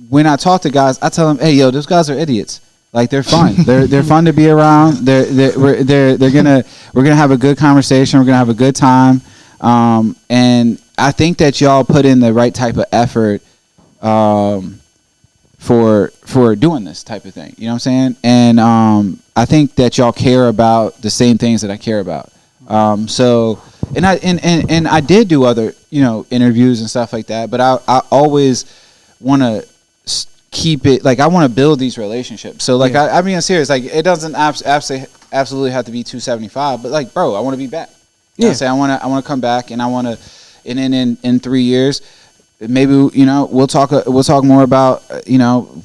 when I talk to guys, I tell them, "Hey, yo, those guys are idiots. Like they're fun. they're fun to be around. We're gonna have a good conversation. We're gonna have a good time. And I think that y'all put in the right type of effort for doing this type of thing. You know what I'm saying? And I think that y'all care about the same things that I care about. So I did do other interviews and stuff like that, but I always want to keep it, like I want to build these relationships. So like I mean, I'm serious. Like it doesn't absolutely have to be 275, but like, bro, I want to be back. You know what I'm saying? I want to come back, and I want to, and then in 3 years, maybe we'll talk more about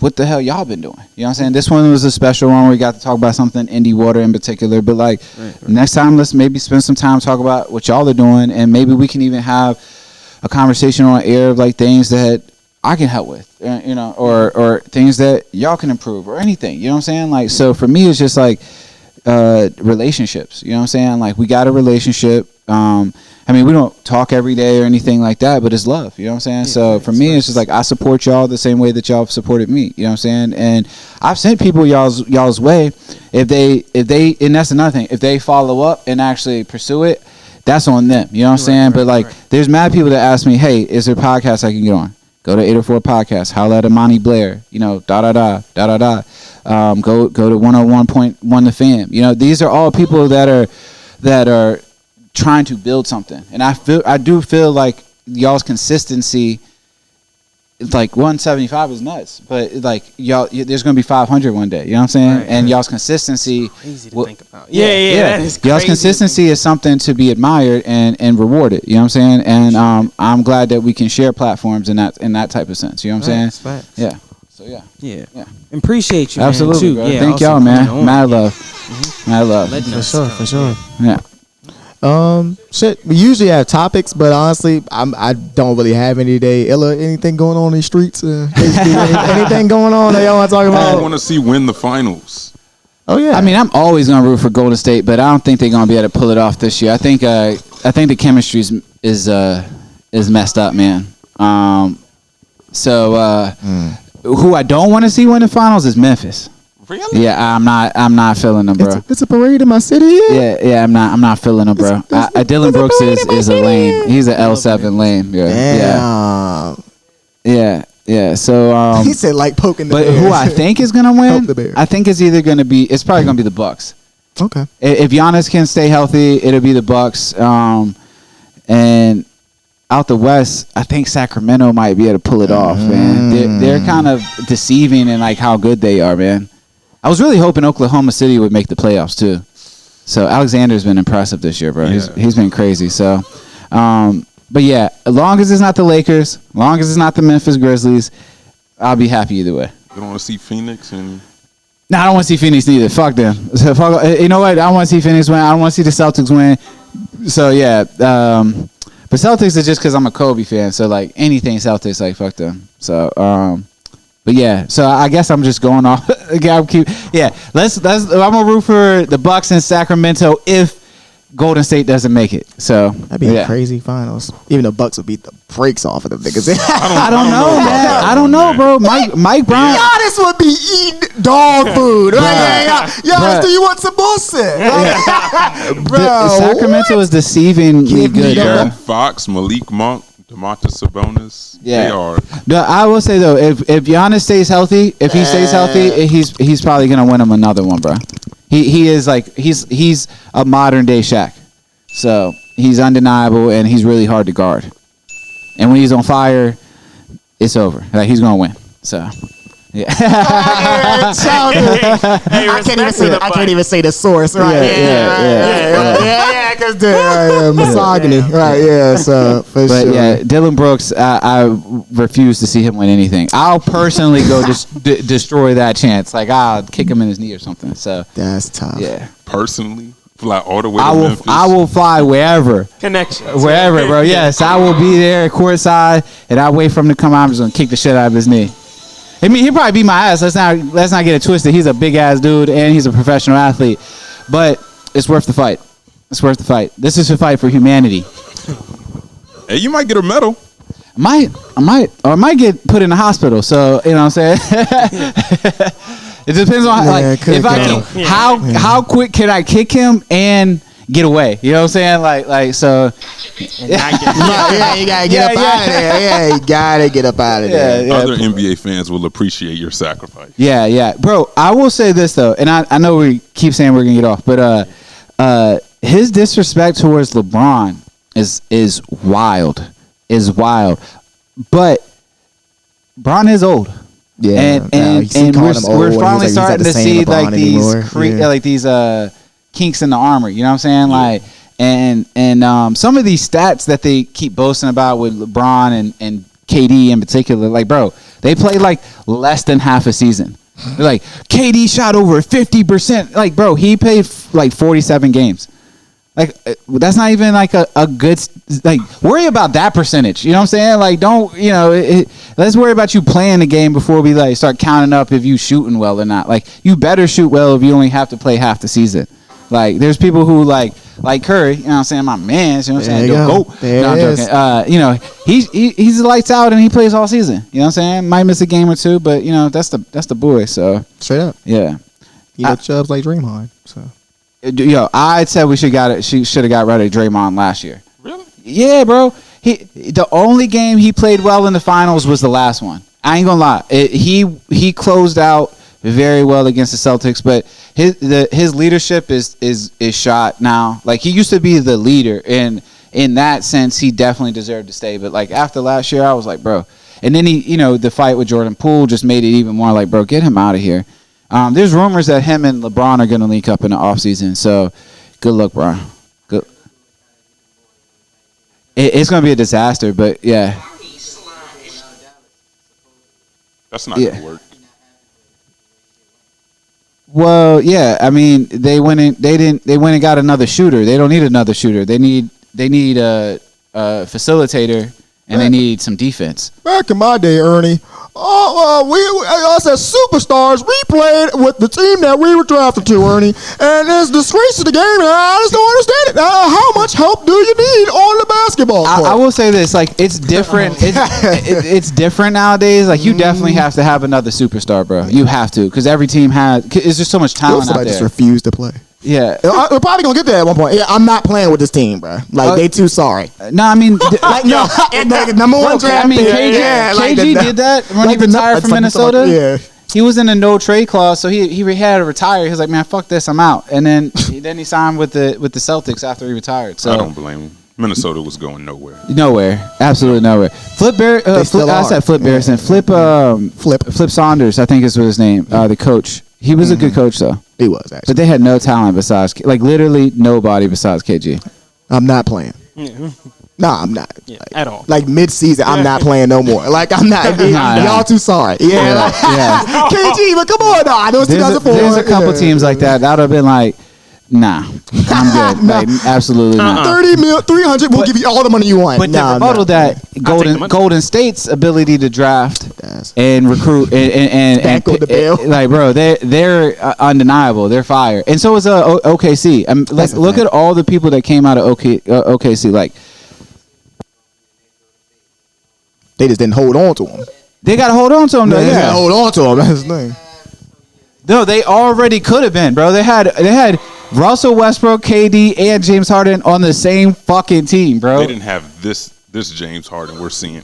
what the hell y'all been doing. You know what I'm saying? This one was a special one where we got to talk about something indie water in particular. But like next time, let's maybe spend some time talk about what y'all are doing, and maybe we can even have a conversation on air of like things that I can help with, or things that y'all can improve, or anything. You know what I'm saying? Like, so for me, it's just like relationships. You know what I'm saying? Like we got a relationship. I mean, we don't talk every day or anything like that, but it's love. You know what I'm saying? So for me, it's just like I support y'all the same way that y'all have supported me. You know what I'm saying? And I've sent people y'all's way. If they, and that's another thing. If they follow up and actually pursue it, that's on them. You know what I'm saying? But like, there's mad people that ask me, hey, is there a podcast I can get on? Go to 804 Podcast. Holla at Amani Blair. Go to 101.1 The Fam. These are all people that are trying to build something, and I do feel like y'all's consistency, like 175 is nuts, but like y'all, there's gonna be 500 one day. You know what I'm saying? And y'all's consistency, crazy to think about. That is crazy. Y'all's consistency is something to be admired and rewarded. You know what I'm saying? And I'm glad that we can share platforms in that type of sense. You know what I'm saying? Yeah. So yeah. Appreciate you, absolutely, man, too. Bro. Thank y'all, man. Mad love. Mad love. For sure. Yeah. Shit. We usually have topics, but honestly, I don't really have any today. Illa, anything going on in the streets? Anything going on that y'all want to talk about? I want to see win the finals. Oh yeah. I mean, I'm always gonna root for Golden State, but I don't think they're gonna be able to pull it off this year. I think I think the chemistry is messed up, man. Who I don't want to see win the finals is Memphis. Really? Yeah, I'm not feeling them, bro. It's a parade in my city. Yeah, I'm not feeling them, bro. Dylan Brooks is a lame. He's an L7 lame. Damn. Yeah. So He said like poking the but bear. who I think is gonna Poke the win? bear. I think it's either gonna be. It's probably gonna be the Bucks. Okay. If Giannis can stay healthy, it'll be the Bucks. And out the West, I think Sacramento might be able to pull it off, man. They're kind of deceiving in like how good they are, man. I was really hoping Oklahoma City would make the playoffs too. So Alexander's been impressive this year, bro. Yeah. He's been crazy. So, but yeah, as long as it's not the Lakers, as long as it's not the Memphis Grizzlies, I'll be happy either way. You don't want to see Phoenix and. No, I don't want to see Phoenix neither. Fuck them. So you know what? I don't want to see Phoenix win. I don't want to see the Celtics win. So yeah, but Celtics is just because I'm a Kobe fan. So like anything Celtics, like fuck them. So but yeah. So I guess I'm just going off. I'm gonna root for the Bucks in Sacramento if Golden State doesn't make it. So That'd be a crazy finals. Even the Bucks would beat the brakes off of them niggas. I don't know, man. I don't know, bro. Mike Brown. Giannis would be eating dog food. Giannis, do you want some bullshit? Bro, Sacramento is deceivingly good, bro. De'Aaron Fox, Malik Monk, DeMontis Sabonis. Yeah. They are. No, I will say though, if Giannis stays healthy, he's probably gonna win him another one, bro. He is like he's a modern day Shaq, so he's undeniable and he's really hard to guard. And when he's on fire, it's over. Like he's gonna win. So. Yeah. I can't even say the source, right? Yeah, because misogyny, right? Yeah, so for but sure. yeah, Dylan Brooks, I refuse to see him win anything. I'll personally go destroy that chance. Like I'll kick him in his knee or something. So that's tough. Yeah, Personally, fly all the way to Memphis. I will fly wherever. Connections. Wherever, bro. Yes, I will be there courtside, and I'll wait for him to come out. I'm just gonna kick the shit out of his knee. I mean, he'll probably beat my ass. Let's not get it twisted. He's a big ass dude and he's a professional athlete, but it's worth the fight. It's worth the fight. This is a fight for humanity. Hey, you might get a medal. I might get put in the hospital. So you know what I'm saying. It depends on how quick can I kick him and get away. You know what I'm saying? Like so. You gotta get up out of there. Yeah, you gotta get up out of there. Other NBA fans will appreciate your sacrifice. Yeah, bro. I will say this though, and I know we keep saying we're gonna get off, but his disrespect towards LeBron is wild. But Bron is old. Yeah, and we're finally starting to see like these kinks in the armor. You know what I'm saying? Like. And some of these stats that they keep boasting about with LeBron and KD in particular, like, bro, they play like less than half a season. They're like, KD shot over 50%. Like, bro, he played like 47 games. Like, that's not even like a good, like, worry about that percentage. You know what I'm saying? Like, don't, let's worry about you playing the game before we like start counting up if you shooting well or not. Like, you better shoot well if you only have to play half the season. Like, there's people who like Curry, you know what I'm saying, my man, you know what I'm saying, I'm joking. He's lights out and he plays all season. You know what I'm saying? Might miss a game or two, but that's the boy. So straight up, yeah. Chubb's like Draymond. So I said we should have got rid of Draymond last year. Really? Yeah, bro. The only game he played well in the finals was the last one. I ain't gonna lie. He closed out very well against the Celtics, but his leadership is shot now. Like, he used to be the leader, and in that sense, he definitely deserved to stay. But like after last year, I was like, bro. And then the fight with Jordan Poole just made it even more like, bro, get him out of here. There's rumors that him and LeBron are gonna link up in the offseason. So, good luck, bro. Good. It's gonna be a disaster, but yeah. That's not gonna work. Well, yeah. I mean, they went and got another shooter. They don't need another shooter. They need a facilitator, and they need some defense. Back in my day, Ernie, us as superstars, we played with the team that we were drafted to, Ernie, and it's disgrace to the game, and I just don't understand it. How much help do you need on the basketball court? I will say this, like, it's different. It's different nowadays. Like, you definitely have to have another superstar, bro. You have to, because every team has. It's just so much talent out there. Just refuse to play. Yeah, we're probably gonna get there at one point. Yeah, I'm not playing with this team, bro. Like they too sorry. No, I mean, like no, number one draft. I mean, KG did that when he retired from Minnesota. Yeah, he was in a no trade clause, so he had to retire. He was like, man, fuck this, I'm out. And then he signed with the Celtics after he retired. So I don't blame him. Minnesota was going nowhere. Nowhere, absolutely nowhere. Flip Barrison. Flip Saunders, I think is what his name. The coach. He was a good coach, though. He was, actually. But they had no talent besides, like, literally nobody besides KG. I'm not playing. Yeah. Nah, I'm not. Yeah, at all. Like, mid-season, I'm not playing no more. Like, I'm not. Y'all too sorry. Yeah. KG, but come on, nah. Those 2004. There's a couple teams like that. That would have been like, nah, I'm good. Like, absolutely not. 30 mil, 300, we'll give you all the money you want. But to rebuttal that, Golden State's ability to draft and recruit and like, bro, they're undeniable. They're fire, and so is OKC. Look at all the people that came out of OKC. Like, they just didn't hold on to them. They got to hold on to them. They got to hold on to them. That's his thing. No, they already could have been, bro. They had Russell Westbrook, KD, and James Harden on the same fucking team, bro. They didn't have this James Harden we're seeing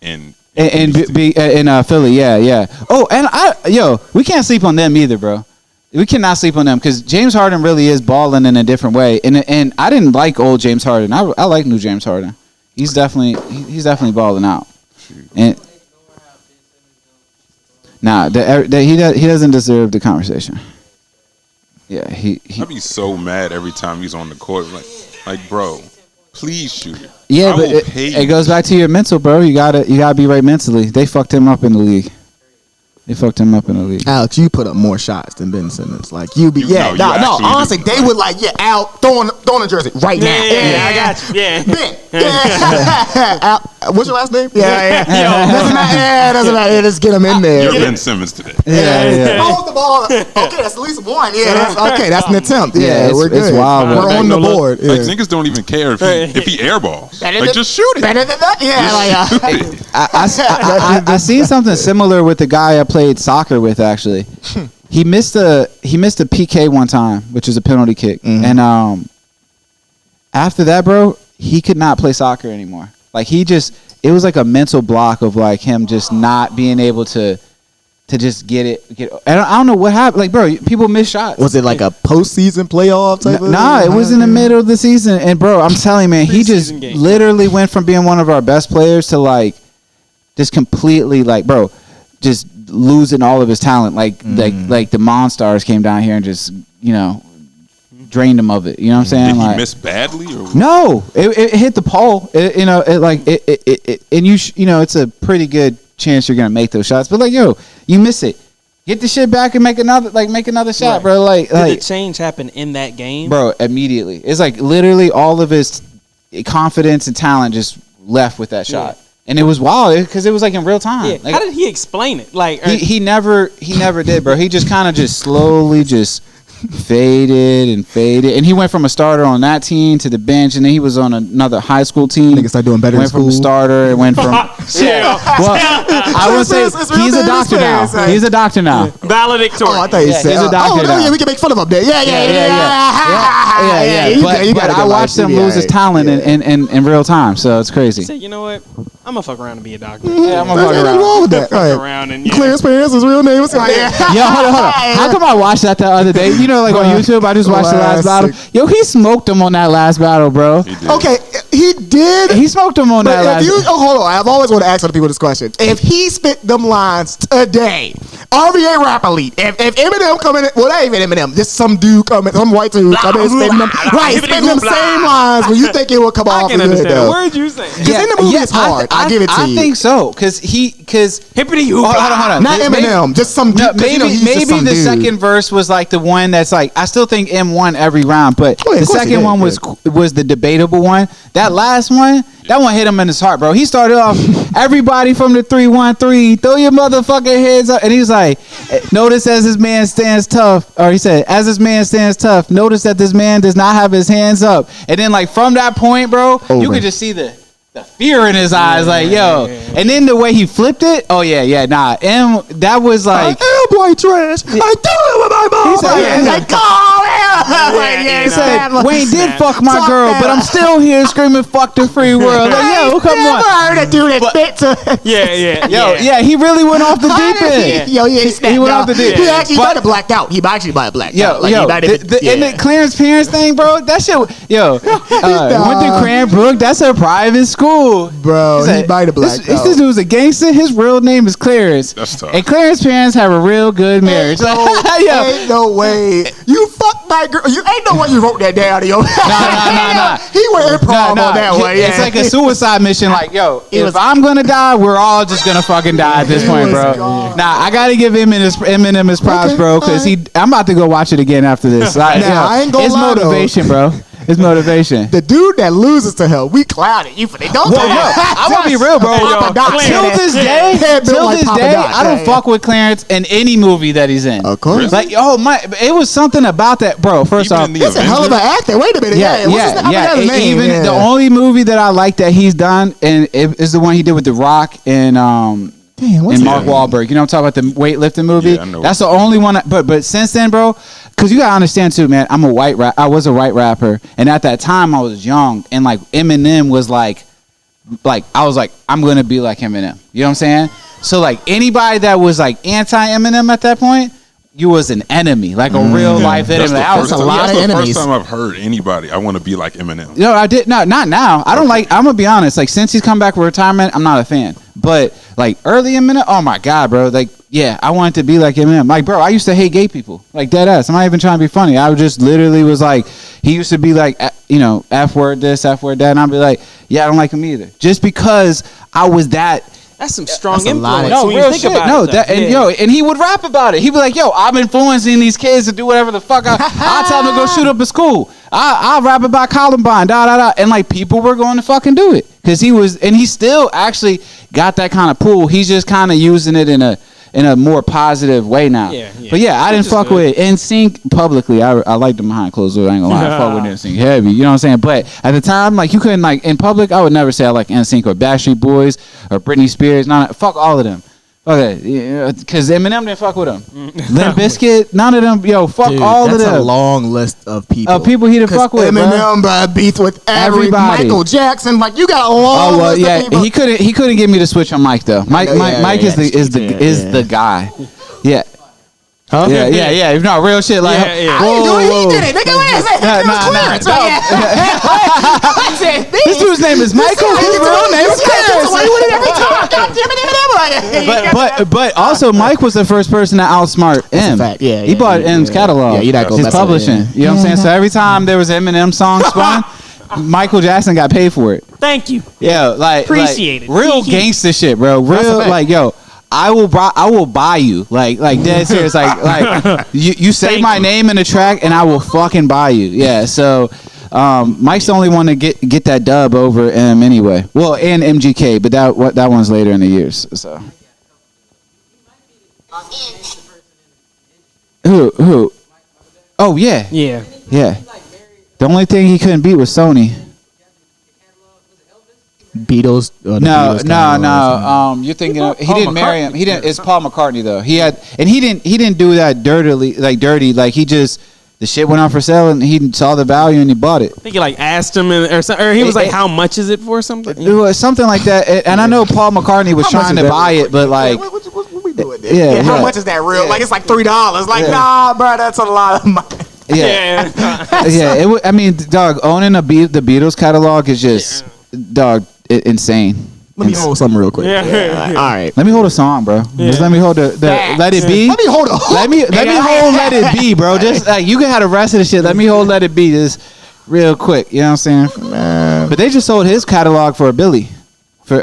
in Philly, yeah. Oh, and we can't sleep on them either, bro. We cannot sleep on them because James Harden really is balling in a different way. And I didn't like old James Harden. I like new James Harden. He's definitely balling out. And nah, he doesn't deserve the conversation. Yeah, I'd be so mad every time he's on the court. Like, bro, please shoot it. Yeah, but it goes back to your mental, bro. You gotta be right mentally. They fucked him up in the league. Alex, you put up more shots than Ben Simmons. Like honestly, they would Al throwing the jersey right now. Yeah, I got you. Yeah, Ben. Al, what's your last name? Yeah. Doesn't matter. Just get him in there. You're Ben Simmons today. Yeah. Hold the ball. Okay, that's at least one. Yeah, that's an attempt. Yeah, we're good. It's wild. We're on the board. Like, niggas don't even care if he airballs. Like, just shoot it. Better than that. Yeah. I seen something similar with the guy I played soccer with. Actually, he missed a PK one time, which is a penalty kick, and after that, bro, he could not play soccer anymore. Like, it was like a mental block of like him just not being able to just get it. I don't know what happened. Like, bro, people miss shots. Was it like a postseason playoff type? Nah, it was in the middle of the season, and bro, I'm telling you, man, he just literally went from being one of our best players to like just completely like, bro, just losing all of his talent. Like the Monstars came down here and just drained him of it. You know what I'm saying? Did he miss badly or what? No, it hit the pole. It's a pretty good chance you're gonna make those shots. But like, you miss it. Get the shit back and make another shot, right, bro. Like, did the change happen in that game, bro? Immediately, it's like literally all of his confidence and talent just left with that shot. And it was wild because it was like in real time. Yeah. Like, how did he explain it? Like, he never did, bro. He just kind of just slowly just faded, and he went from a starter on that team to the bench, and then he was on another high school team. Niggas started doing better in school. Went from a starter and went from well, I would say he's a doctor now. He's a doctor now. Valedictorian. Oh, I thought you said he's a doctor now. Yeah, we can make fun of him there. Yeah. But I watched him lose his talent in real time, so it's crazy. Say, you know what? I'm gonna fuck around and be a doctor. Yeah, I'm gonna fuck around. Wrong with that? Fuck around and Clarence Perez, his real name was. Yo, hold on. How come I watched that the other day? Like on YouTube, I just watched the last battle. Yo, he smoked him on that last battle, bro. Okay, he did. He smoked him on that last battle. Hold on. I've always wanted to ask other people this question. If he spit them lines today, RBA Rap Elite, if Eminem come in, well, that ain't even Eminem, just some dude coming, some white dude coming and spitting them, spitting them same lines, when you think it will come off good though. What word you say? Because in the movie it's hard. I give it to you. I think so, because hippity hoop. Hold on. Not Eminem, just some dude. Maybe the second verse was like the one that's like, I still think M won every round, but the second one was the debatable one. That last one, that one hit him in his heart, bro. He started off, everybody from the 313, throw your motherfucking heads up. And he was like, notice as this man stands tough, or he said, as this man stands tough, notice that this man does not have his hands up. And then like from that point, bro, you could just see the fear in his eyes, like, yo. And then the way he flipped it, that was like, I am white trash. I do it with my mom. He's like, he said, Wayne did fuck my girl, but I'm still here screaming, fuck the free world. Like, yo, come on. I heard a dude that fit to. Yeah, he really went off the deep end. He went off the deep end. He actually might have blacked out. He actually might have blacked out. And the Clarence parents thing, bro, that shit, went to Cranbrook. That's a private school. Bro, he might have blacked out. This dude's a gangster. His real name is Clarence. That's tough. And Clarence's parents have a real good marriage. Ain't no way. You fucked my girl. You ain't no way you wrote that down, yo. Nah. He went improv on that one. It's like a suicide mission. Like, yo, if I'm gonna die, we're all just gonna fucking die at this point, bro. Nah, I gotta give Eminem his props, bro, because I'm about to go watch it again after this. I ain't gonna it's lie, motivation, bro. It's motivation. The dude that loses to him, we clouded. You don't. I'm gonna be real, bro. Till this day, I don't fuck with Clarence in any movie that he's in. Of course. Like, it was something about that, bro. First off, he's a hell of an actor. Wait a minute. Even the only movie that I like that he's done, and it is the one he did with The Rock and Mark Wahlberg. You know what I'm talking about, the weightlifting movie? Yeah, I know. That's the only one. But since then, bro, because you gotta understand too, man. I was a white rapper, and at that time I was young, and like Eminem was like I was like, I'm gonna be like Eminem. You know what I'm saying? So like anybody that was like anti-Eminem at that point, you was an enemy, like a real life enemy. That's the first time I've heard anybody, I want to be like Eminem. No, I did not now. I don't like. I'm gonna be honest. Like since he's come back from retirement, I'm not a fan. But like early Eminem, oh my god, bro. Like I wanted to be like Eminem. Like bro, I used to hate gay people. Like dead ass. I'm not even trying to be funny. I just literally was like, he used to be like, F word this, F word that, and I'd be like, yeah, I don't like him either. Just because I was that. That's some strong influence. No, real shit. And he would rap about it. He'd be like, yo, I'm influencing these kids to do whatever the fuck I tell them to go shoot up a school. I'll rap about Columbine, and like people were going to fucking do it. Cause he still actually got that kind of pull. He's just kind of using it in a more positive way now. But I didn't fuck with NSYNC publicly. I liked them behind closed doors. I ain't gonna lie. I fuck with NSYNC heavy. You know what I'm saying? But at the time, like you couldn't like in public, I would never say I like NSYNC or Backstreet Boys or Britney Spears. Fuck all of them. Okay, because Eminem didn't fuck with them. Limp Bizkit, none of them. Yo, fuck all of them. That's a long list of people. People he didn't fuck with. Eminem, bro, beats with everybody. Michael Jackson, like you got a long list of people. He couldn't get me to switch on Mike though. Mike is the guy. Yeah. Huh? Yeah. If not real shit, like, he did it. Nigga, what is it? Clarence. This dude's name is Michael. His real name is Clarence. But also, Mike was the first person to outsmart M. He bought M's catalog. His publishing. You know what I'm saying? So every time there was an Eminem song spun, Michael Jackson got paid for it. Thank you. Yeah, like appreciate it. Real gangster shit, bro. Real like yo. I will buy you like dead serious like you say my name in the track and I will fucking buy you. Yeah, so Mike's the only one to get that dub over M anyway. Well, and MGK, but that one's later in the years. So who? Oh yeah. The only thing he couldn't beat was Sony. Beatles. No. You're thinking he didn't marry him. He didn't. It's Paul McCartney though. He didn't do that dirty. Like he just the shit went on for sale and he saw the value and he bought it. I think he like asked him or he was like, how much is it for something? It was something like that. And I know Paul McCartney was trying to buy it, but like, what we doing there? Yeah. How much is that real? Like it's like $3. Like nah, bro, that's a lot of money. Yeah. I mean, dog, owning the Beatles catalog is just dog. Insane. Let me hold something real quick. All right. Let me hold a song, bro. Just let me hold the Let It Be. Let me hold a hook. Let me hold Let It Be, bro. Just like you can have the rest of the shit. Let me hold Let It Be just real quick. You know what I'm saying? But they just sold his catalog for $1 billion. For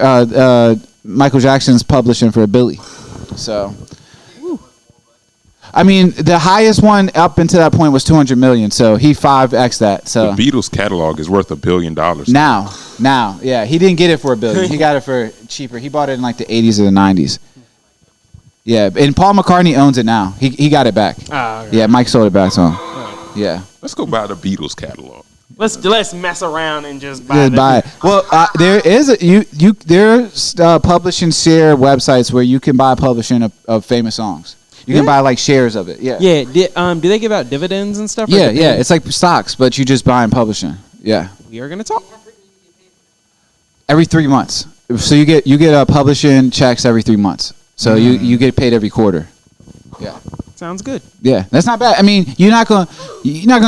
Michael Jackson's publishing for $1 billion. So I mean, the highest one up until that point was 200 million. So he 5x that. So the Beatles catalog is worth $1 billion now. Yeah, he didn't get it for $1 billion. He got it for cheaper. He bought it in like the 80s or the 90s. Yeah, and Paul McCartney owns it now. He got it back. Okay. Yeah, Mike sold it back to him. Yeah. Let's go buy the Beatles catalog. Let's mess around and just buy Just buy it. Well, there is there's publish and share websites where you can buy publishing of famous songs. You can buy like shares of it. Yeah. Yeah. Do they give out dividends and stuff? Yeah. It's like stocks, but you just buy and publishing. Yeah. We are gonna talk every 3 months. So you get publishing checks every 3 months. So you get paid every quarter. Yeah. Sounds good. Yeah, that's not bad. I mean, you're not gonna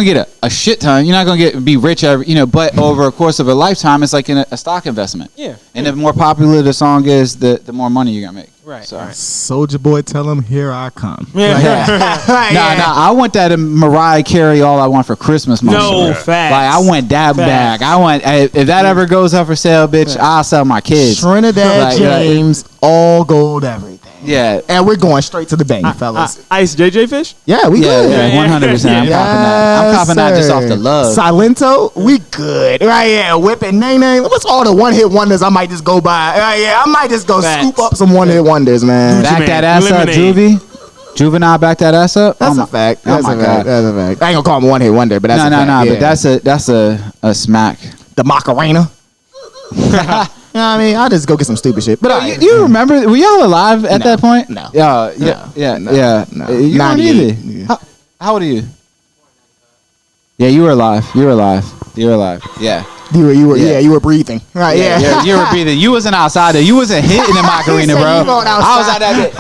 get a shit ton. You're not gonna be rich but over a course of a lifetime, it's like in a stock investment. Yeah. And the more popular the song is, the more money you're gonna make. Right. So. Right. Soldier Boy, tell him here I come. Nah, I want that in Mariah Carey. All I want for Christmas. No facts. Like I want that back. I want if that ever goes up for sale, bitch. I'll sell my kids. Trinidad James, all gold, everything. Yeah, and we're going straight to the bank, fellas. Ice JJ Fish? Yeah, we good. Yeah, 100%. I'm copping that. I'm copping that just off the love. Silento, we good. Right, yeah. Whipping, nang. What's all the one-hit wonders I might just go buy? I might just go scoop up some one-hit wonders, man. Back that ass up, Juvie. Juvenile, back that ass up. That's a fact. That's a fact. That's a fact. I ain't gonna call him a one-hit wonder, but that's a fact. No. But that's a smack. The Macarena. You know what I mean? I'll just go get some stupid shit. But you remember? Were y'all alive at that point? No. Yeah. No. You weren't either. Yeah. How old are you? Yeah, you were alive. Yeah. You were breathing. Right, yeah. You were breathing. You wasn't outside there. You wasn't hitting the Macarena, bro. I was out that bit.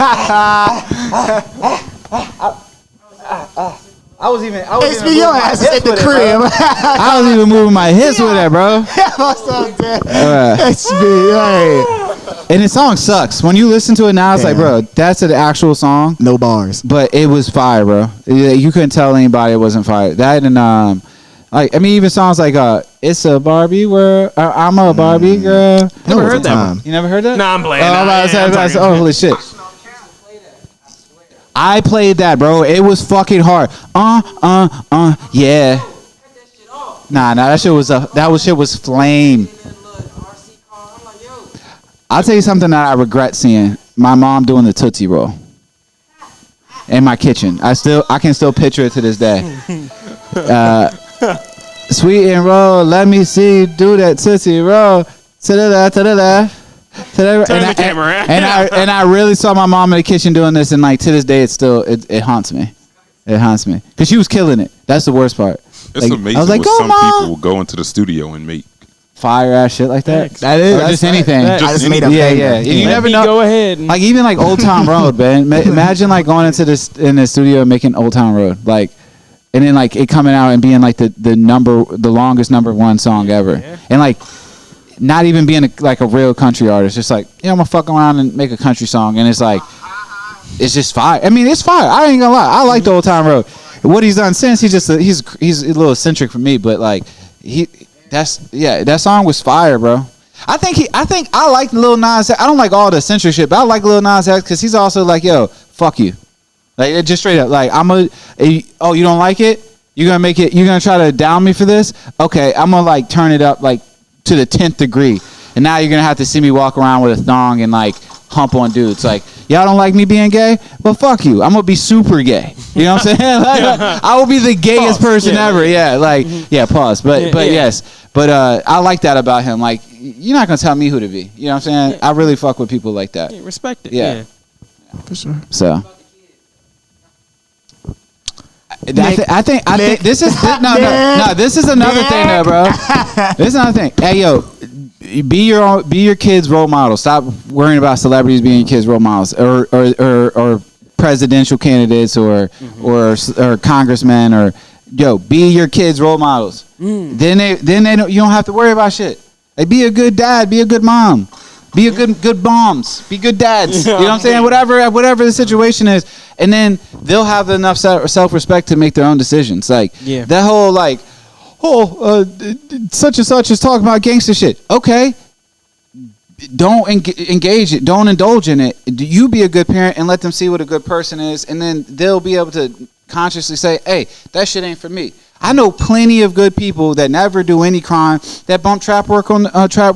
I was even your ass at the crib. I was even moving my hips with that, bro. And the song sucks. When you listen to it now, it's like, bro, that's an actual song. No bars. But it was fire, bro. You couldn't tell anybody it wasn't fire. That and even songs like "It's a Barbie World," I'm a Barbie girl. Never heard that one. You never heard that? Nah, I'm playing. Oh, holy shit. I played that, bro. It was fucking hard. Yeah. Nah, that shit was flame. I'll tell you something that I regret seeing. My mom doing the Tootsie Roll in my kitchen. I can still picture it to this day. Sweet and roll, let me see you do that Tootsie Roll. To the left, to the left. Turn the camera. And I really saw my mom in the kitchen doing this, and like to this day, it haunts me. It haunts me because she was killing it. That's the worst part. It's amazing. I was like, some people will go into the studio and make fire ass shit like that. That is just anything. I just made up. Yeah. You never know. Go ahead. Like even like Old Town Road, man. Imagine like going into in the studio and making Old Town Road, like, and then like it coming out and being like the longest number one song ever, and like. Not even being a real country artist, just like, I'm gonna fuck around and make a country song, and it's like, it's just fire. I mean, it's fire. I ain't gonna lie. I like the Old Town Road. What he's done since, he's a little eccentric for me, but like that song was fire, bro. I think I like Lil Nas X. I don't like all the eccentric shit, but I like Lil Nas X because he's also like, yo, fuck you, like just straight up, like you don't like it? You're gonna try to down me for this? Okay, I'm gonna like turn it up like to the 10th degree, and now you're gonna have to see me walk around with a thong and like hump on dudes. Like, y'all don't like me being gay? Well, fuck you. I'm gonna be super gay. You know what I'm saying? Like, I will be the gayest person ever. Yeah, like pause. But yes. But I like that about him. Like, you're not gonna tell me who to be. You know what I'm saying? I really fuck with people like that. Yeah, respect it. Yeah. For sure. So I think this is no. This is another thing, though, bro. This is another thing. Hey, yo, be your kids' role model. Stop worrying about celebrities being your kids' role models, or presidential candidates, or congressmen, or be your kids' role models. Then they don't. You don't have to worry about shit. Like, be a good dad. Be a good mom. Be a good moms. Be good dads. You know what I'm saying? Whatever the situation is. And then they'll have enough self-respect to make their own decisions. Like, that whole, like, such and such is talking about gangster shit. Okay. don't engage it. Don't indulge in it. You be a good parent and let them see what a good person is, and then they'll be able to consciously say, "Hey, that shit ain't for me." I know plenty of good people that never do any crime that bump trap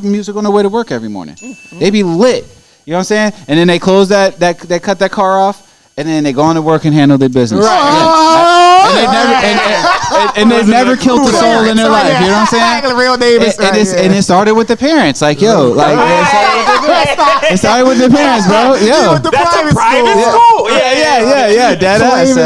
music on their way to work every morning. They be lit. You know what I'm saying? And then they close they cut that car off, and then they go on to work and handle their business. Right. And they've never killed a soul in their life. You know what I'm saying? Real neighbors. And it started with the parents. Like, yo, like it started with the parents, bro. Yo, that's a private school. Yeah. Dead ass.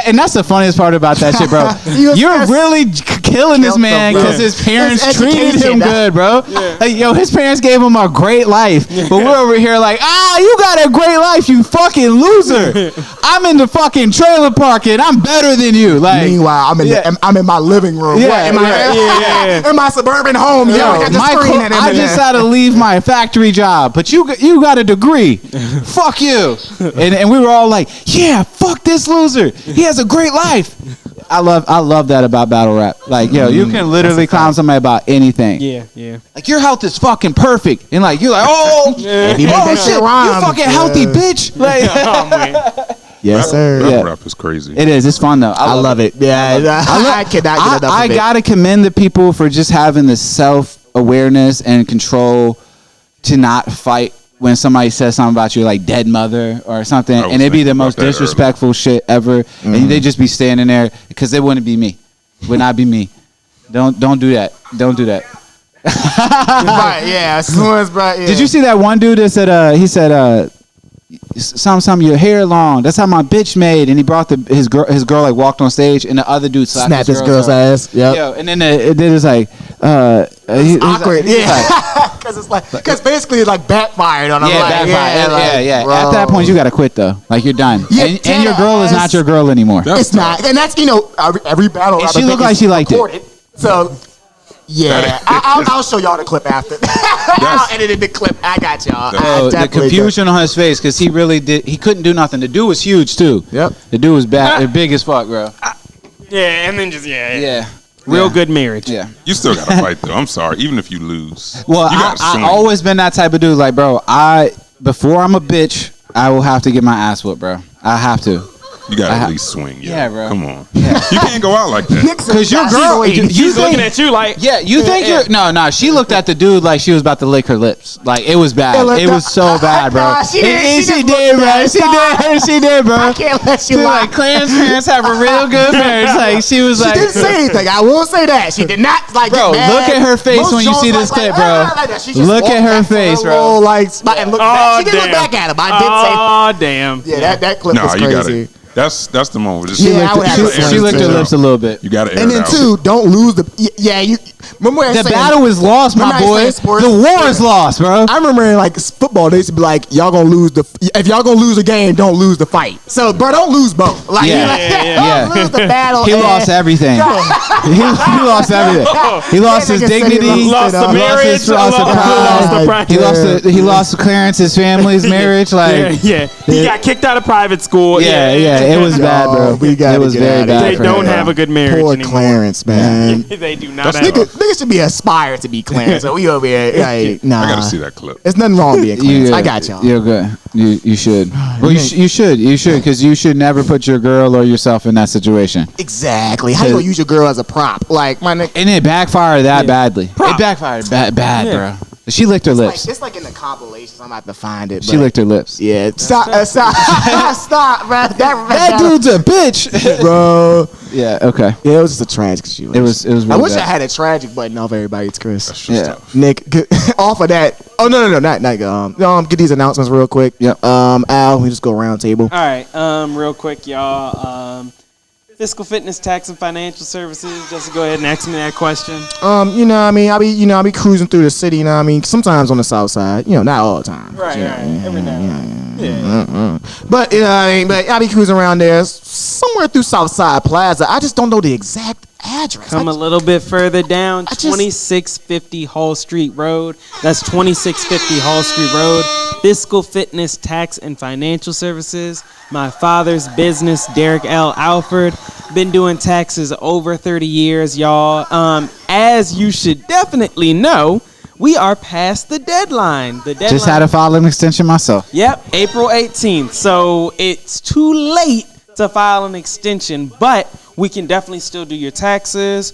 And that's the funniest part about that shit, bro. You're really killing this man because his parents treated him good, bro. Like, yo, his parents gave him a great life, but we're over here like, you got a great life, you fucking loser. I'm in the fucking trailer park and I'm better than you. Like, meanwhile, I'm in my living room. In my suburban home. I just had to leave my factory job, but you got a degree. Fuck you. And we were all like, yeah, fuck this loser. He has a great life. I love that about battle rap. Like, yo, you can literally clown somebody about anything. Yeah. Like, your health is fucking perfect, and like you're like, shit, you fucking healthy, bitch. Like, yes, sir. Rap is crazy. It is. It's fun though. I love it. Yeah, I cannot get enough of it. I gotta commend the people for just having the self-awareness and control to not fight when somebody says something about your like dead mother or something, and it'd be the most disrespectful shit ever, and they just be standing there because it wouldn't be me. Would not be me. Don't do that. Don't do that. Right? Yeah. As soon as Did you see that one dude that said something your hair long? That's how my bitch made, and he brought his girl like walked on stage, and the other dude snapped his girl's ass. Yep. Yo, and then it was like it's awkward. Because basically it like backfired on him. Yeah. At that point, you gotta quit though. Like, you're done, and your girl is not your girl anymore. It's not, and that's every battle. And she looked like she liked it. So. Yeah, I'll show y'all the clip after. I'll edit the clip. I got y'all. The confusion on his face because he really did. He couldn't do nothing. The dude was huge too. Yep. The dude was big as fuck, bro. And then just real good marriage. Yeah. You still gotta fight though. I'm sorry, even if you lose. Well, I always been that type of dude. Like, bro, before I'm a bitch, I will have to get my ass whooped, bro. I have to. You gotta at least swing. Yeah, bro. Come on. Yeah. You can't go out like that. Because your girl, she's looking at you like. Yeah, you think you're. No. She looked at the dude like she was about to lick her lips. Like, it was bad. It was so bad, bro. She did, bro. She did, bro. I can't let you lie. Like, Clarence's parents have a real good marriage. Like, she was like. She didn't say anything. I will say that. She did not, like, bro, look at her face when you see this clip, bro. Look at her face, bro. She didn't look back at him. I did say. Oh, damn. Yeah, that clip was crazy. That's the moment. She licked her lips a little bit. You got to. And then don't lose the. Yeah, you remember when the battle is lost, my boy. The war is lost, bro. I remember in like football, they used to be like, y'all gonna lose if y'all gonna lose a game, don't lose the fight. So, bro, don't lose both. Like, don't lose the battle. He lost everything. He lost everything. He lost his dignity. Lost the marriage. Lost the pride. He lost Clarence's family's marriage. Like, he got kicked out of private school. It was bad, bro. It was very bad. They don't have a good marriage Poor anymore. Clarence, man. They do not. Niggas should be aspired to be Clarence. So we over here, like, nah. I gotta see that clip. There's nothing wrong with being Clarence. I got y'all. You're good. You should. Well, you should because you should never put your girl or yourself in that situation. Exactly. How you gonna use your girl as a prop? Like, my nigga. And it backfired that badly. It backfired bad, bro. She licked her lips. It's like in the compilations. I'm about to find it. She licked her lips. Yeah. Stop, bro. That dude's a bitch, bro. Yeah. Okay. Yeah, it was just a tragic situation. It was. Really I wish bad. I had a tragic button off everybody. It's Chris. That's just tough. Nick, off of that. Oh no, not. Get these announcements real quick. Yep. Al, we just go round table. All right. Real quick, y'all. Fiscal fitness, tax, and financial services. Just go ahead and ask me that question. You know what I mean? I be cruising through the city, you know what I mean? Sometimes on the south side, not all the time. Right. Every now and then. But, you know what I mean? But I be cruising around there somewhere through Southside Plaza. I just don't know the exact address. Come a little bit further down, 2650 Hall Street Road. That's 2650 Hall Street Road. Fiscal fitness, tax, and financial services. My father's business, Derek L. Alford. Been doing taxes over 30 years, y'all. As you should definitely know, we are past the deadline. The deadline. Just had to file an extension myself. Yep, April 18th. So it's too late to file an extension, but we can definitely still do your taxes,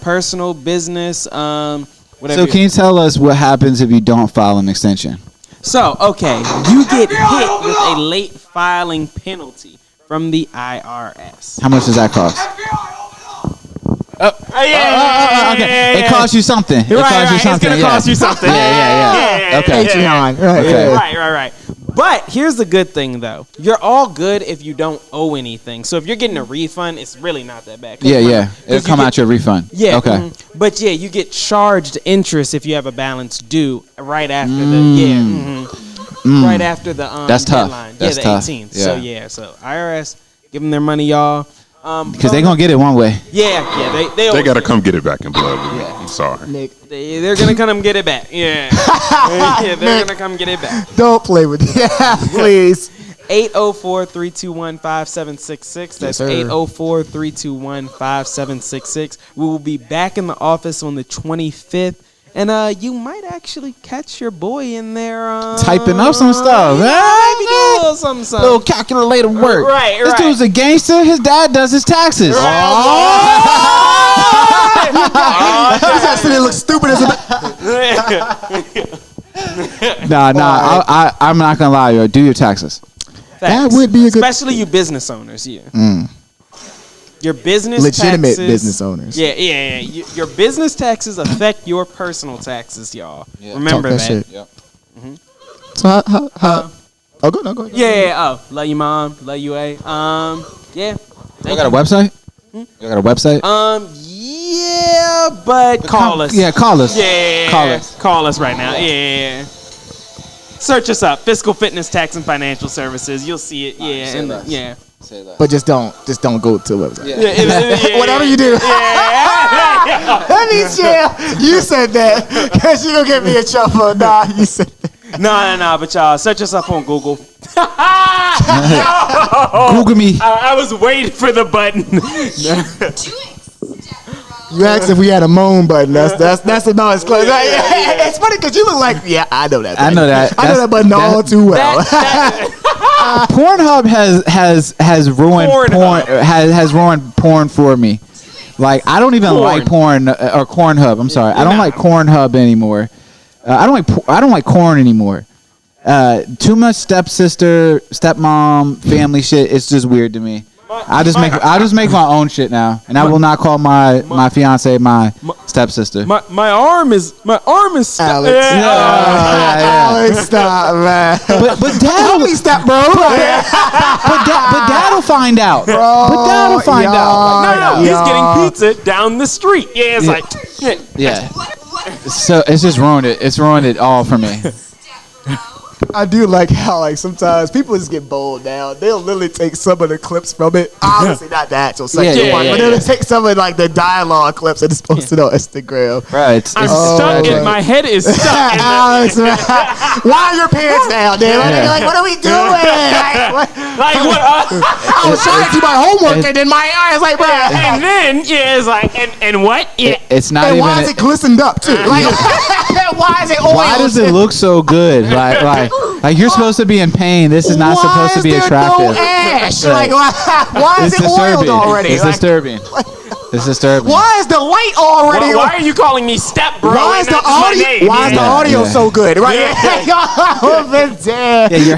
personal, business, whatever. So can you tell us what happens if you don't file an extension? So, okay, you get hit with a late filing penalty from the IRS. How much does that cost? Okay. It costs you something. It costs you something. It's gonna cost you something. Yeah. Okay. Patreon. Right. But here's the good thing, though. You're all good if you don't owe anything. So if you're getting a refund, it's really not that bad. Yeah. It'll come out your refund. Yeah. Okay. Mm-hmm. But yeah, you get charged interest if you have a balance due right after right after the That's deadline. tough. That's the tough. 18th. Yeah. So IRS, give them their money, y'all. Because they're gonna get it one way. They gotta come get it back in blood. I'm sorry. Nick, they're gonna come get it back. Yeah. They're gonna come get it back. don't play with it. Yeah, please. 804-321-5766. That's 804-321-5766. We will be back in the office on the 25th. And you might actually catch your boy in there Typing up some stuff. Maybe do a little something. Little calculator work. Right. This dude's a gangster. His dad does his taxes. This actually looks stupid as a. Nah. I'm not gonna lie, yo. Do your taxes. That would be a good. Especially you business owners, Your business Legitimate taxes, business owners. Yeah. Your business taxes affect your personal taxes, y'all. Yeah. Remember Talk that. shit. Yep. So how? Oh, go ahead. Yeah. Oh, love you, mom. Love you, A. Yeah. Y'all got a website? Y'all got a website? Yeah, but call us. Yeah, call us. Yeah. Call us. Call us right now. Yeah. Search us up. Fiscal Fitness Tax and Financial Services. You'll see it. Yeah. say less. Yeah. Say that. But just don't go to the website. Yeah. Whatever you do. Yeah. Let me chill. You said that because you gonna get me in trouble. Nah, you said that. No. But y'all, search us up on Google. Google me. I was waiting for the button. You asked if we had a moan button. That's a no. It's close. It's funny because you look like I know that. I know that. I know that button all too well. Pornhub has ruined porn. Has ruined porn for me. Like I don't even like porn or Cornhub. I'm sorry. I don't like Cornhub anymore. I don't like corn anymore. Too much stepsister, stepmom, family shit. It's just weird to me. I just make my own shit now, and I will not call my fiance my stepsister. My arm is Alex. Yeah. Alex, stop, man. But dad, Help me, step bro. but dad'll find out. But dad'll find out. No, he's getting pizza down the street. Yeah, it's like Yeah. So it's just ruined it. It's ruined it all for me. I do like how sometimes people just get bold now. They'll literally take some of the clips from it. Obviously not the actual section one, but they'll take some of the dialogue clips and just post it on Instagram. Right. I'm stuck in my head is stuck. Alex, man. Why are your pants down, dude? Like, what are we doing? What? I was trying to do my homework and then my eyes like, bro. And then it's like, and what? Yeah. It's not And even. why is it glistened up too? Like, why is it oil? Why does it look so good? Like you're supposed to be in pain. This is not supposed to be attractive. No ash? Right. Like, why is it oiled already? It's disturbing. It's disturbing. Why is the light already? Why are you calling me step bro? Why is the audio? Why is the audio so good? Right? Yeah, your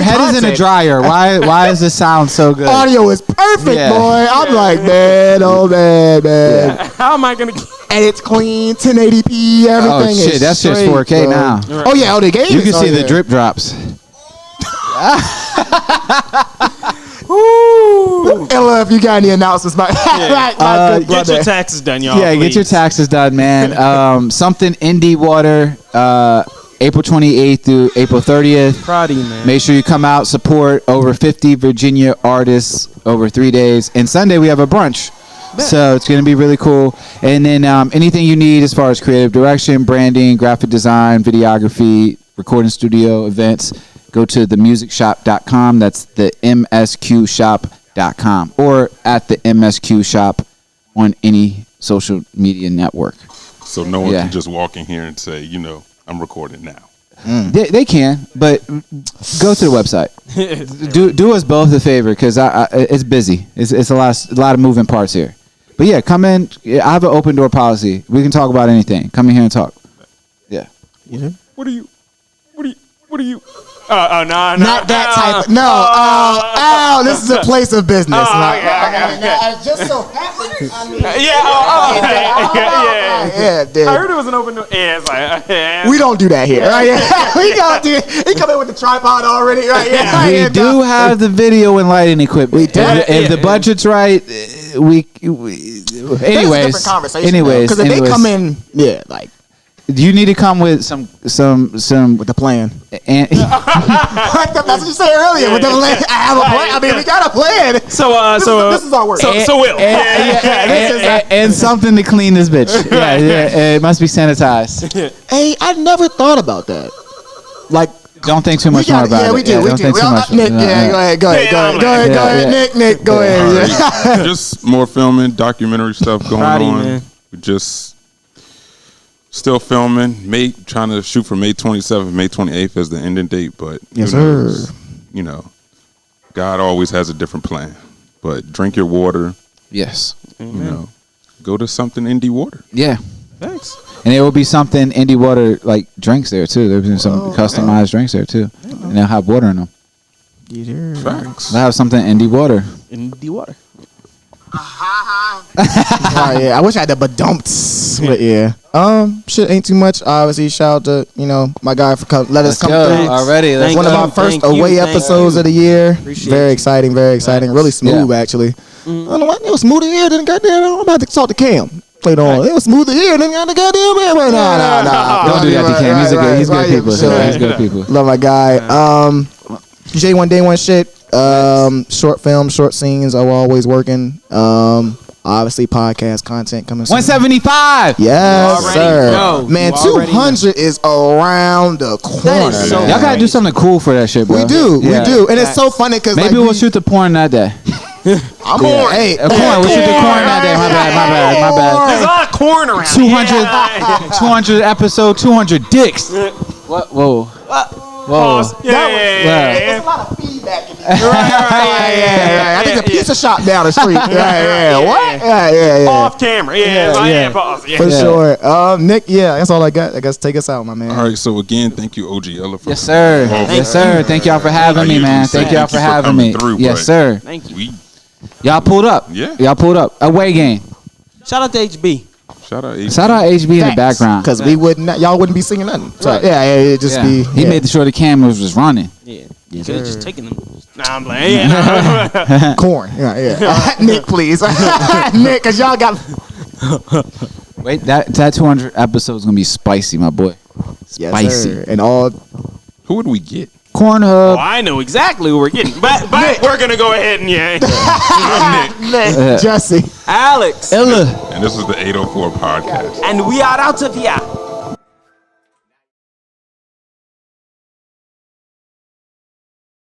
head is in a dryer. Why does this sound so good? Audio is perfect, Yeah. boy. I'm like, man, oh man. How am I gonna? And it's clean, 1080p, everything. Oh shit, is that's just straight, 4K bro. now. Oh yeah, the game. You can see the drip drops. Ella, if you got any announcements, my good Get brother. your taxes done, y'all. Yeah, please. get your taxes done, man. Something Indie Water, April 28th through April 30th. Proud of you, man. Make sure you come out, support over 50 Virginia artists over 3 days. And Sunday we have a brunch. So it's going to be really cool. And then anything you need as far as creative direction, branding, graphic design, videography, recording studio, events, go to themusicshop.com. That's the msqshop.com or at the MSQ shop on any social media network. So no one can just walk in here and say, I'm recording now. They can, but go to the website. do us both a favor because it's busy. It's a lot of moving parts here. But yeah, come in. I have an open door policy. We can talk about anything. Come in here and talk. Yeah. What are you? Oh, no. Not that type. No. This is a place of business. Okay. Just so happens. Dude. I heard it was an open door. Yeah, it's like, we don't do that here. Right? We don't do it. He come in with the tripod already. Right? We do have the video and lighting equipment. We do. If the budget's right, we anyways. Because if they come in, you need to come with some with the plan. And that's what you said earlier. With the plan, I have a plan. I mean, we got a plan. This is our work. So Will. And something to clean this bitch. Yeah. It must be sanitized. Hey, I never thought about that. Like, don't think too much more about it. Yeah, we do. Don't think too much. Nick, go ahead. Nick, go ahead. Right. Just more filming, documentary stuff going on. Man. We just still filming. Trying to shoot for May 27th, May 28th as the ending date. But yes, sir. God always has a different plan. But drink your water. Yes. Go to something indie water. Yeah. Thanks. And there will be something indie water like drinks there too. There'll be some customized drinks there too, and they'll have water in them. Facts. They'll have something indie water. Indie water. I wish I had the badumps, but shit ain't too much. Obviously, shout out to my guy for let us come through already. That's one of our first away episodes of the year. Very exciting, really smooth actually. I don't know what it was smoother here than goddamn. I'm about to talk to Cam. Played on. It was smoother here than the goddamn man. Nah. Don't do that to Cam. He's good people. He's good people. Love my guy. J1 Day One shit. Short film, short scenes are always working. Obviously podcast content coming soon. 175. Yes, sir. Man, 200 is around the corner. Y'all gotta do something cool for that shit, bro. We do. And it's so funny because maybe we'll shoot the porn that day. I'm corn. Hey, corn. We'll shoot the corn that day. My bad. There's a lot of corn around. 200 episode, 200 dicks. What? Whoa. Pause. There's a lot of feedback in here. Right. I think the pizza shop down the street. What? Off camera. Pause. For sure. Nick, that's all I got. I guess take us out, my man. All right, so again, thank you, OG Ella. Yes, sir. Yes, sir. Thank y'all for having me, man. Thank y'all for having me. Yes, sir. Thank you. Y'all pulled up. Yeah. Y'all pulled up. Away game. Shout out to HB. Shout out HB in the background. Because y'all wouldn't be singing nothing. So, it'd just be. He made sure the cameras was running. Yeah. You could have just taken them. Nah, I'm playing. Corn. Yeah. Nick, please. Nick, because y'all got. Wait, that 200 episode is going to be spicy, my boy. Spicy. Yes, sir. And all. Who would we get? Cornhub. Oh, I know exactly who we're getting. But we're going to go ahead and Nick. Jesse. Alex. Ella. And this is the 804 podcast. And we are out of here.